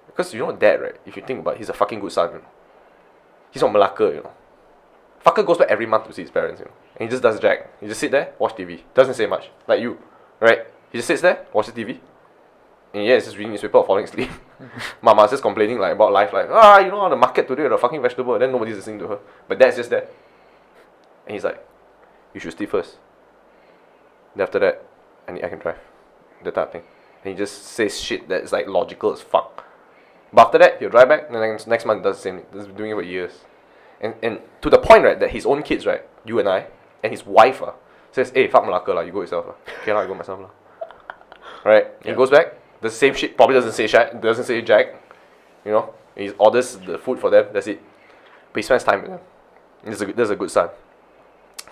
Because you know dad, right? If you think about it, he's a fucking good son. You know? He's from Malacca, you know. Fucker goes back every month to see his parents, you know. And he just does jack. He just sit there, watch TV. Doesn't say much. Like you, right? He just sits there, watches TV. And yeah, it's just reading newspaper or falling asleep. Mama's just complaining like about life, like you know the market today the fucking vegetable. And then nobody's listening to her. But dad's just there. And he's like, you should sleep first. Then after that, I can drive. That type of thing. And he just says shit that's like logical as fuck. But after that, he'll drive back, and then next month does the same thing. He's been doing it for years. And to the point, right, that his own kids, right, you and I, and his wife, says, hey, fuck Malacca, you go yourself. Okay, I go myself. Right? Yeah. He goes back, the same shit, probably doesn't say Jack, you know, he orders the food for them, that's it. But he spends time with them. That's a good son.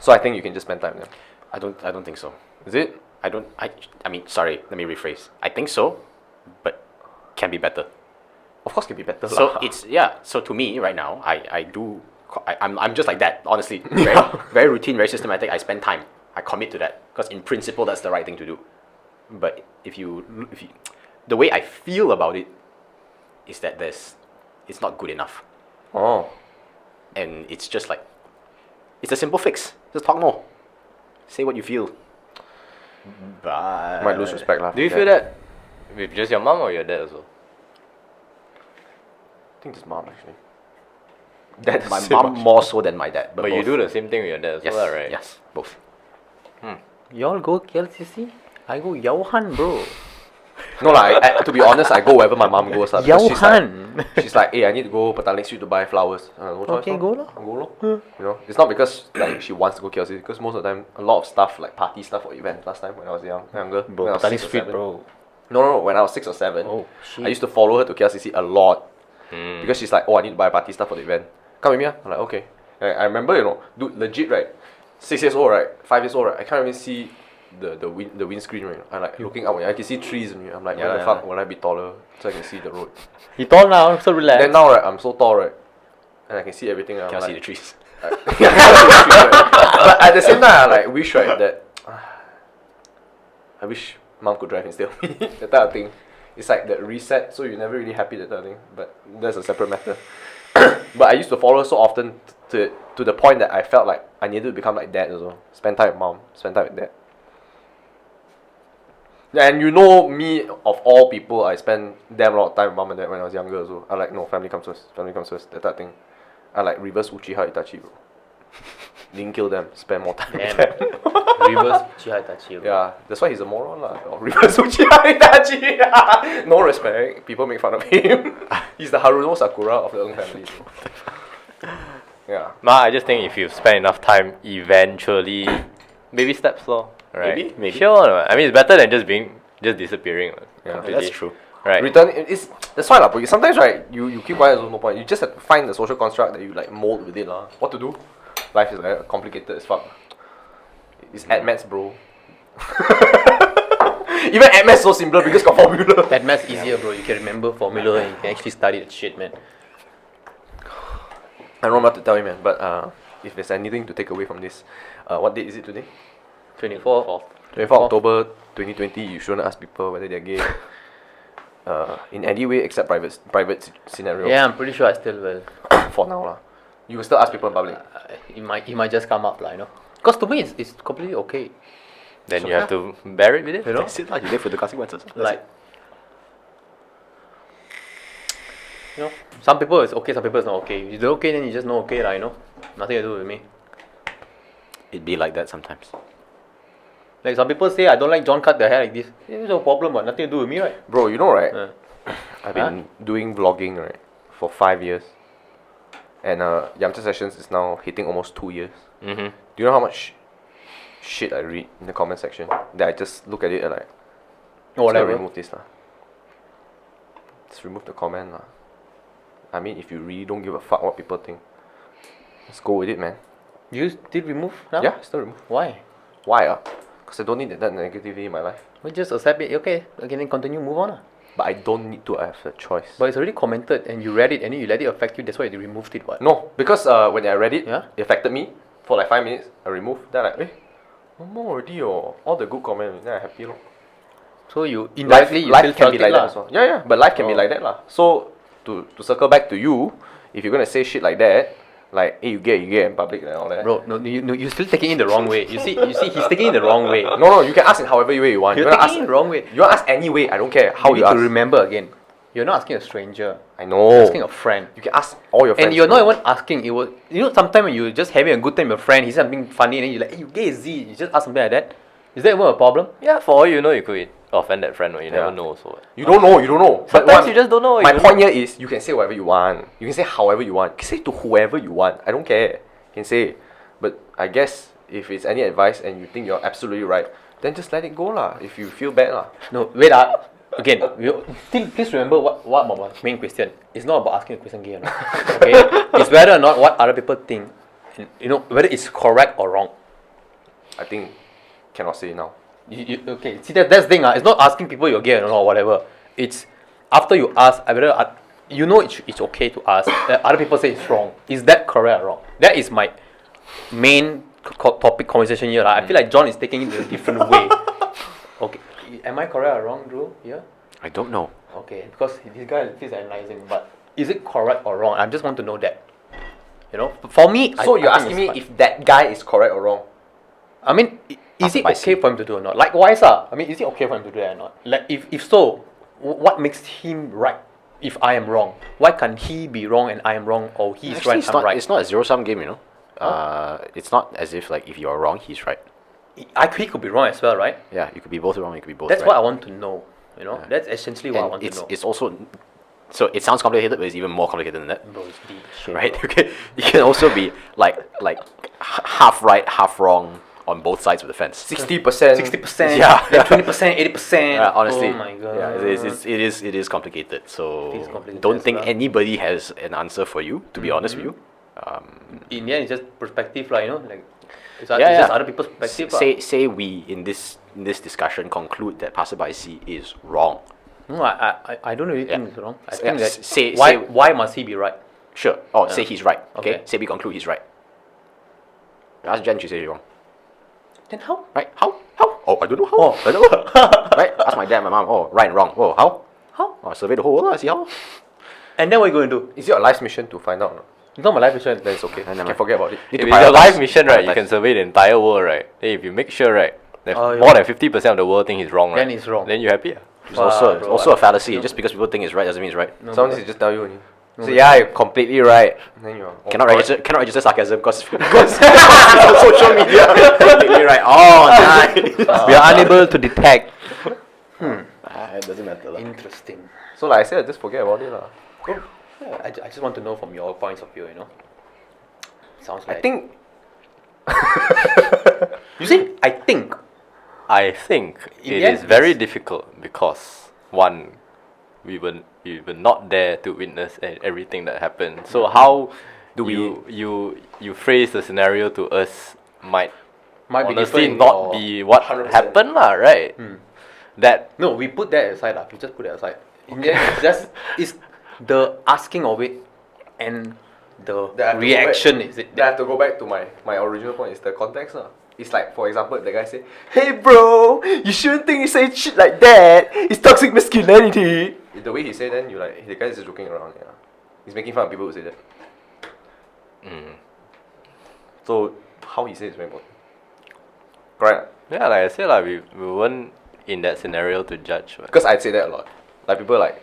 So I think you can just spend time with them. I don't think so. Is it? I mean, sorry, let me rephrase. I think so, but can be better. Of course, can be better. So so to me right now, I'm just like that, honestly. Very, very routine, very systematic. I spend time. I commit to that because in principle that's the right thing to do. But if you the way I feel about it is that it's not good enough. Oh. And it's just like, it's a simple fix. Just talk more. Say what you feel. But might lose respect lah. Do you feel that with just your mom or your dad also? I think it's mom actually. That's my mom more so than my dad. But you do the same thing with your dad as well, right? Yes, both. Y'all go KLCC? I go Yauhan, bro. No lah, to be honest, I go wherever my mom goes. Yauhan. She's like, hey, I need to go Petaling Street to buy flowers. No choice, okay, go lah. Go lor. You know, it's not because like she wants to go KLCC, because most of the time, a lot of stuff like party stuff or events last time when I was younger. Bro, Petaling Street, bro. No, when I was 6 or 7, Oh, shit. I used to follow her to KLCC a lot. Because she's like, oh, I need to buy party stuff for the event. Come with me, I'm like, okay. And I remember, you know, dude, legit, right? 6 years old, right? 5 years old, right? I can't even see the windscreen, right? I'm like looking up, I can see trees, and I'm like, when the fuck will I be taller so I can see the road? You tall now, so relax. Then now, right, I'm so tall, right? And I can see everything. Can't see the trees. But at the same time, I like wish, right, that I wish mom could drive instead of me. That type of thing. It's like that reset, so you're never really happy, that type of thing. But that's a separate matter. But I used to follow her so often to the point that I felt like I needed to become like dad as well. Spend time with mom, spend time with dad. And you know me, of all people, I spend damn lot of time with mom and dad when I was younger as well. I like, no, family comes first, that type of thing. I like reverse Uchiha Itachi, bro. Didn't kill them, spend more time with them. Reverse Uchiha Itachi. Yeah, that's why he's a moron lah. Reverse Uchiha Itachi. No respect. People make fun of him. He's the Haruno Sakura of the Ng family. Yeah. Nah, I just think if you spend enough time, eventually, baby steps, lor. Right? Maybe. Sure. I mean, it's better than just disappearing. Yeah, completely. That's true. Right. Return it's that's why lah. But sometimes right, you keep quiet, there's no point. You just have to find the social construct that you like mold with it lah. What to do? Life is like complicated as fuck. It's AdMaths, bro. Even AdMaths so simpler because got formula. That math's easier, bro. You can remember formula and you can actually study that shit, man. I don't know what to tell you, man. But if there's anything to take away from this, what date is it today? 24th. 24 October 2020. You shouldn't ask people whether they're gay. In any way except private scenario. Yeah, I'm pretty sure I still will. For now lah. You will still ask people in public. It might just come up, you know. Because to me, it's completely okay. Then you have to bear it with it, You know? That's it, you live with the consequences. Like, you know, some people it's okay, some people it's not okay. If you do okay, then you just know okay, you know. Nothing to do with me. It'd be like that sometimes. Like some people say, I don't like John cut their hair like this. There's no problem, but nothing to do with me, right? Bro, you know right? I've been doing vlogging, right, for 5 years. And Yamcha Sessions is now hitting almost 2 years. Mm-hmm. Do you know how much shit I read in the comment section? That I just look at it and like, Whatever. remove this lah. Just remove the comment lah. I mean, if you really don't give a fuck what people think, let's go with it, man. You did remove now? Yeah, still remove. Why? Why? Because I don't need that negativity in my life. We just accept it. Okay, then continue, move on. But I don't need to. I have a choice. But it's already commented and you read it and then you let it affect you. That's why you removed it. What? No, because when I read it, Yeah? it affected me for like 5 minutes. I removed. Then I like, one more already, oh. All the good comments. Then I happy. Lor. So you indirectly you life still can felt be it like lah. that as well. Yeah, but life can be Oh. like that lah. So to circle back to you, if you're gonna say shit like that, like hey you get in public and all that. Bro, no, you're still taking it the wrong way. You see, he's taking it the wrong way. No, you can ask in however way you want. You're You wanna taking it the wrong way. You wanna ask any way. I don't care how You you need ask. to remember again. You're not asking a stranger. I know. You're asking a friend. You can ask all your friends. And you're bro. not even asking. It was sometimes when you're just having a good time with your friend, he said something funny, and then you're like, hey, you gay Z. You just ask something like that. Is that even a problem? Yeah, for all you know, you could offend that friend, or you never Yeah. know. So You don't know. But sometimes you just don't know. My point here is you can say whatever you want. You can say however you want. You can say to whoever you want. I don't care. You can say. But I guess if it's any advice and you think you're absolutely right, then just let it go lah. If you feel bad lah. No, wait. Again, still please remember what my main question. It's not about asking a question again. Okay, it's whether or not what other people think. You know whether it's correct or wrong. I think cannot say now. Okay, see that's the thing. It's not asking people you're gay or not or whatever. It's after you ask, I better you know it's okay to ask. Other people say it's wrong. Is that correct or wrong? That is my main topic conversation here. I feel like John is taking it in a different way. Okay, am I correct or wrong, Drew? Yeah. I don't know. Okay, because this guy feels analyzing, but is it correct or wrong? I just want to know that. You know, for me. So I you're think asking it's me fine. if that guy is correct or wrong? I mean, is it I okay see. for him to do or not? Likewise, I mean, is it okay for him to do that or not? Like, if so, what makes him right? If I am wrong, why can't he be wrong and I am wrong, or he's Actually, right, it's I'm not. right? It's not a zero-sum game, you know. It's not as if like if you're wrong, he's right. He could be wrong as well, right? Yeah, you could be both wrong. You could be both That's right. what I want to know. You know, Yeah. that's essentially what I And want to know. it's also. So it sounds complicated, but it's even more complicated than that. Bro, it's deep shit, Right? bro. Okay. You can also be like half right, half wrong on both sides of the fence. 60%. 60%, Yeah. then 20%, 80%. Yeah, honestly, Oh my god. yeah, it is complicated. So It is complicated don't as think well. anybody has an answer for you. To be honest with you, In the end, it's just perspective, like, you know, like it's, Yeah, it's just yeah. other people's perspective. say we in this discussion conclude that passerby C is wrong. No, I don't really think Yeah. it's wrong. I S- think yeah, that say- why must he be right? Sure. Oh, say he's right. Okay. Okay. Say we conclude he's right. Ask Jen, she says he's wrong. Then how? Right? How? Oh, I don't know how. Oh. I don't know. Right? Ask my dad, my mom. Oh, right and wrong. Oh, how? How? Oh, survey the whole world. See how? And then what are you going to do? Is it your life's mission to find out? No? It's not my life vision. Then it's okay. Then You never can forget about it. Need if to it's your prioritize. life mission, right, you Prioritize. can survey the entire world, right? Then if you make sure, right, that Oh, yeah. more than 50% of the world think he's wrong, right? Then he's wrong. Then you happy? Ah? It's also, bro, also I- a fallacy. Just because people think it's right doesn't mean it's right. Sometimes they just tell you only. So yeah, you're completely right. And then you're Cannot register sarcasm because social media. Completely right. Oh, nice. We are unable to detect. It doesn't matter. lah. Interesting. So like I said, just forget about it lah. Yeah, I just want to know from your points of view, you know. Sounds I like think you see. I think I think In it the end, is very it's- difficult because one, we were not there to witness everything that happened. So how Do we- you phrase the scenario to us might be honestly different not or- be what 100%. happened lah, right? That no. We put that aside, lah. We just put that aside. In the end, it's the asking of it and the Then I have to go reaction. back- Is it? Then I have to go back to my original point. Is the context lah. It's like, for example, the guy say, "Hey bro, you shouldn't think you say shit like that. It's toxic masculinity." The way he say, then you like the guy is just joking around. Yeah, he's making fun of people who say that. So how he say is very important. Correct. yeah, like I said, like we weren't in that scenario to judge. But Because I'd say that a lot. Like people like,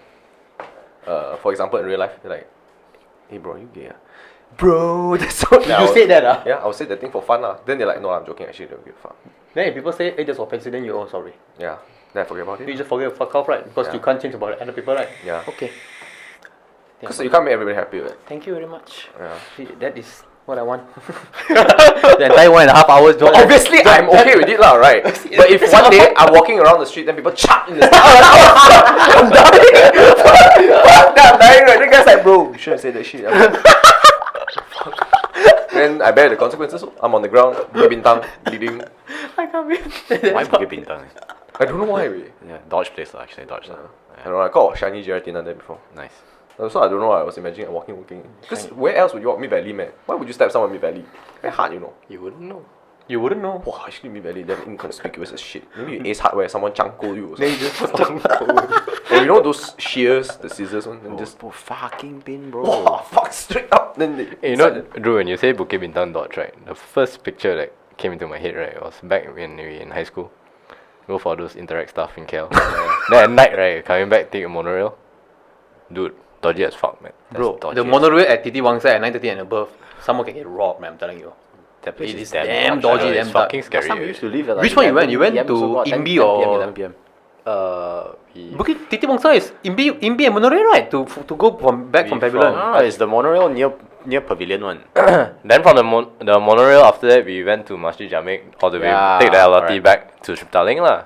for example, in real life, they're like, "Hey bro, you gay? Ah?" Bro, that's so. Did you say that? Yeah, I would say the thing for fun lah. Then they're like, "No, I'm joking. Actually, they don't give a fuck." Then if people say, "Hey, that's offensive," then you sorry. Yeah. Then I forget about You it. just forget fuck off, right? Because Yeah. you can't change about other people, right? Yeah. Okay. Because you can't make everybody happy, right? Thank you very much. Yeah. That is what I want. The entire 1.5 hours job. Obviously, I'm okay with it, lah, right? But if one day I'm walking around the street, then people chat in the street, I'm dying. Fuck, I'm dying, right? The guy's like, bro, you shouldn't say that shit. I'm like, fuck. Then I bear the consequences. I'm on the ground, bintang, bleeding. I can't be. Why Bukit Bintang? I don't know why, really. Yeah, Dodge place lah, actually, Dodge lah. I don't know. I caught shiny gelatina there before. Nice. So I don't know. I was imagining walking. Because where else would you walk Mid Valley, man? Why would you stab someone Mid Valley? Very hard, you know. You wouldn't know. You wouldn't know. Wow, actually Mid Valley damn inconspicuous as shit. Maybe you ace hardware, someone chunko you. Or Then you just or you know those shears, the scissors one, and just fucking pin, bro. wow, fuck straight up. Then they, Hey, you know, Drew, when you say Bukit Bintang Dodge, right? The first picture that came into my head, right, was back when we were in high school. Go for those interact stuff in KL. Then at night, right, coming back, take a monorail. Dude, dodgy as fuck, man. Bro, dodgy the as- monorail at TT Wangsa at 9:30 and above, someone can get robbed, man. I'm telling you. That place It is is damn dodgy, dodgy, It's damn fucking dark. scary. Last time we used to live at like Which one you went? You went 11 to so what, 10 Imbi 10 or- PM, 11 PM. Bukit TT Wangsa is Imbi and monorail, right? To go from back from Pavilion. Ah, it's the monorail near Pavilion one. Then from the monorail after that, we went to Masjid Jamek all the way, Yeah, take the LRT alright. back to Shiptaling lah.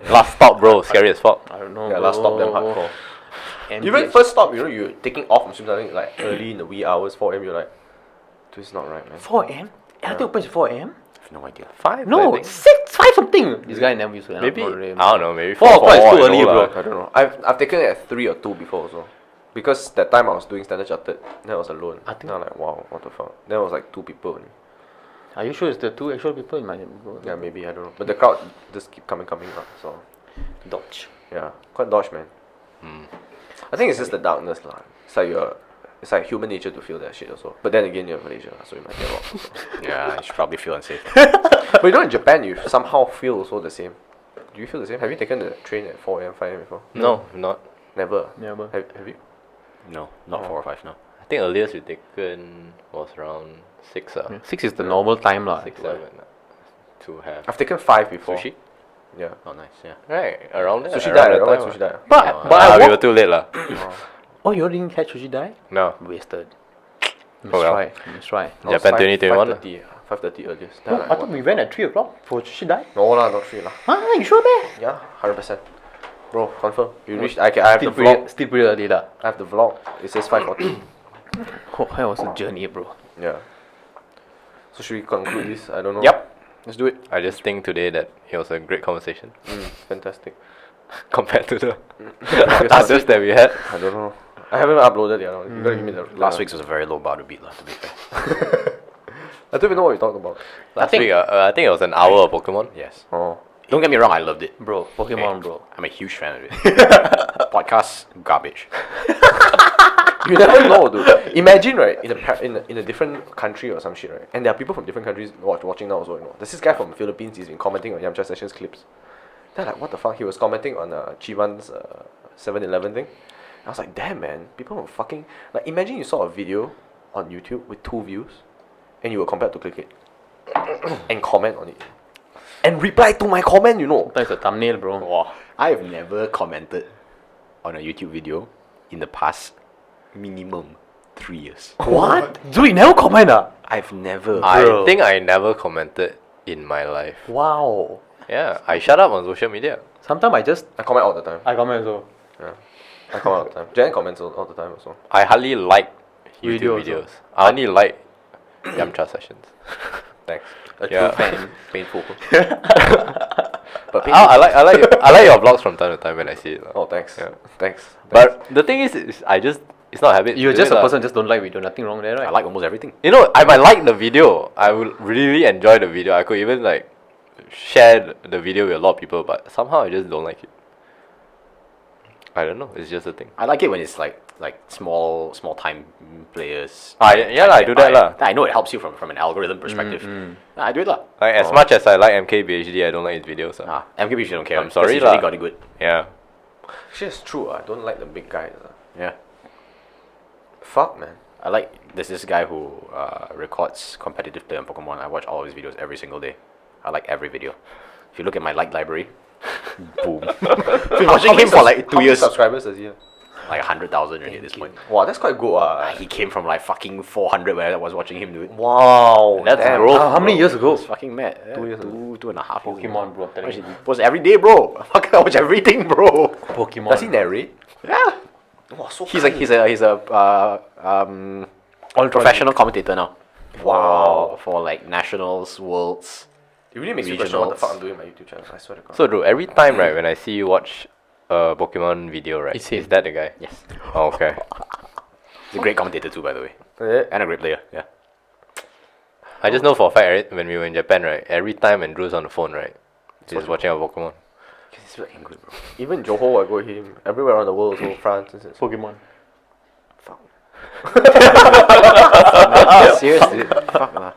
Last stop, bro, scary as fuck. I don't know. yeah, last stop damn bro. hardcore. And Even the- first stop, you know, you're taking off from something like early in the wee hours, 4 a.m. You're like, this is not right, man. 4 a.m. LRT opens at 4 a.m. I have no idea. 5, I No, think. 5 something. This guy never used to. Maybe, monorail. I don't know, maybe 4 o'clock is too I early, know bro. lah. I don't know. I've taken it at 3 or 2 before also. Because that time I was doing Standard Chartered, then I was alone. I think- Then I'm like, wow, what the fuck? Then it was like 2 people only. Are you sure it's the 2 actual people in my Yeah, maybe, I don't know. But the crowd just keep coming up, so Dodge? yeah, quite dodge, man. I think it's just the darkness lah. It's like human nature to feel that shit also. But then again, you're in Malaysia, so you might get robbed. Also. Yeah, you should probably feel unsafe. But you know, in Japan, you somehow feel also the same. Do you feel the same? Have you taken the train at 4 a.m., 5 a.m. before? No, not. Never. Never. Have you? No, not 4 or 5, no. I think earliest we taken was around 6, 6 is the normal time, lah. 6, 7 to have I've taken 5 before. sushi. Yeah. Oh, nice, yeah. Right, around there. Sushi around died, that right? Why time, sushi died? But Ah, I we were walked. too late lah. Oh, you didn't catch sushi die? No, Wasted. Oh, Let's well. try. Let's try. I was Japan 2021 lah. 5:30 earliest. Then No, I'm I like, thought what? we went at 3 o'clock for sushi die. No lah, not 3 lah. Huh? You sure, man? Yeah, 100%. Bro, confirm. You reached. I have the vlog. Still pretty early, lah. I have the vlog. It says 5:40. Oh, that was a journey, bro. Yeah. So should we conclude this? I don't know. Yep. Let's do it. I just think today that it was a great conversation Fantastic. compared to the Because others that we had. I don't know. I haven't uploaded yet. You gotta give me the Last week's was a very low bar to beat, lah, to be fair. I don't even know what we talked about. Last week, I think it was an hour of Pokemon. Yes. Oh. Don't get me wrong, I loved it. Bro, Pokemon, bro. I'm a huge fan of it. Podcast, garbage. You never know, dude. Imagine, right, in a different country or some shit, right? And there are people from different countries watching now also, you know. There's this guy from the Philippines, he's been commenting on Yamcha Sessions clips. Then like, what the fuck? He was commenting on Chivan's 7-Eleven thing. I was like, damn, man, people are fucking... Like, imagine you saw a video on YouTube with 2 views, and you were compelled to click it. And comment on it. And reply to my comment, you know. That's a thumbnail, bro. Wow. I have never commented on a YouTube video in the past minimum 3 years. What? Dude, you never comment, ah? I've never. I think I never commented in my life. Wow. Yeah, I shut up on social media. Sometimes I comment all the time. I comment also. Yeah. I comment all the time. Jen comments all the time also. I hardly like Video YouTube also. videos. I only like Yamcha sessions. Thanks. A true Yeah. fan. Painful. But I like your vlogs from time to time when I see it. lah. Oh, thanks. Yeah. Thanks. But the thing is it's not a habit. You're to just do a it lah. person just don't like video. Nothing wrong there, right? I like almost everything. You know, I might like the video. I will really enjoy the video. I could even like share the video with a lot of people, but somehow I just don't like it. I don't know. It's just a thing. I like it when it's like small time players. Yeah lah, I do that lah. I know it helps you from an algorithm perspective. I do it lah. Like as much as I like MKBHD, I don't like his videos. lah. MKB you don't care. I'm sorry He's really lah. got it good. Yeah. Actually, it's true. I don't like the big guys. Yeah. Fuck, man. I like there's this guy who records competitive play on Pokemon. I watch all of his videos every single day. I like every video. If you look at my like library, Boom. Been watching him for like 2 How many years. subscribers does he have? Like 100,000 already at this point. Wow, that's quite good. He came from like fucking 400 when I was watching him do it. Wow, That's damn. growth. How many years ago? It's fucking mad. Yeah, 2 years ago. 2.5 years ago. Pokemon, bro. I'm telling you. Was every day, bro. Fuck, I watch everything, bro. Pokemon. Does he narrate? Yeah. Wow, so He's a professional commentator now. Wow. For like nationals, worlds. It really makes me question what the Regionals. fuck I'm doing on my YouTube channel. I swear to God. So, bro, every time, right, when I see you watch a Pokemon video, right, It's him. is that the guy? Yes. Oh, okay. He's a great commentator too, by the way. Yeah. And a great player, yeah. I just know for a fact, right, when we were in Japan, right, every time when Drew's on the phone, right, he's watching a Pokemon. He's so angry, bro. Even Johor, I go him. Everywhere around the world, so France. Pokemon. Seriously, fuck lah.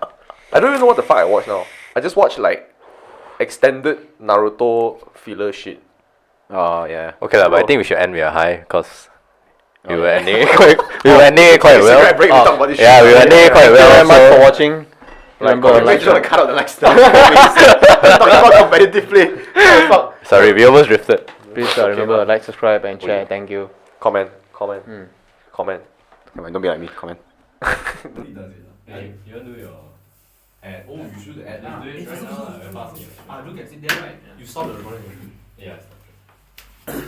I don't even know what the fuck I watch now. I just watch like extended Naruto filler shit. Oh yeah. Okay, lah, but I think we should end with a high, because we Oh, were yeah. ending it quite, we were ending it quite well. Break, we talk about this Yeah, shit. we were ending it quite Thank you very much for well. watching. Remember, Like, like, just want to cut out the like stuff. Talk about competitively. Oh, fuck. Sorry, we almost drifted. please remember, like, subscribe, and share. Thank you. Comment. Come on, don't be like me. Comment. Nobody does it. Hey, you want to do your ad? Oh, you should add. Let's do it right now. Very fast. Look at it there, right? You stop the recording. Yeah, stop.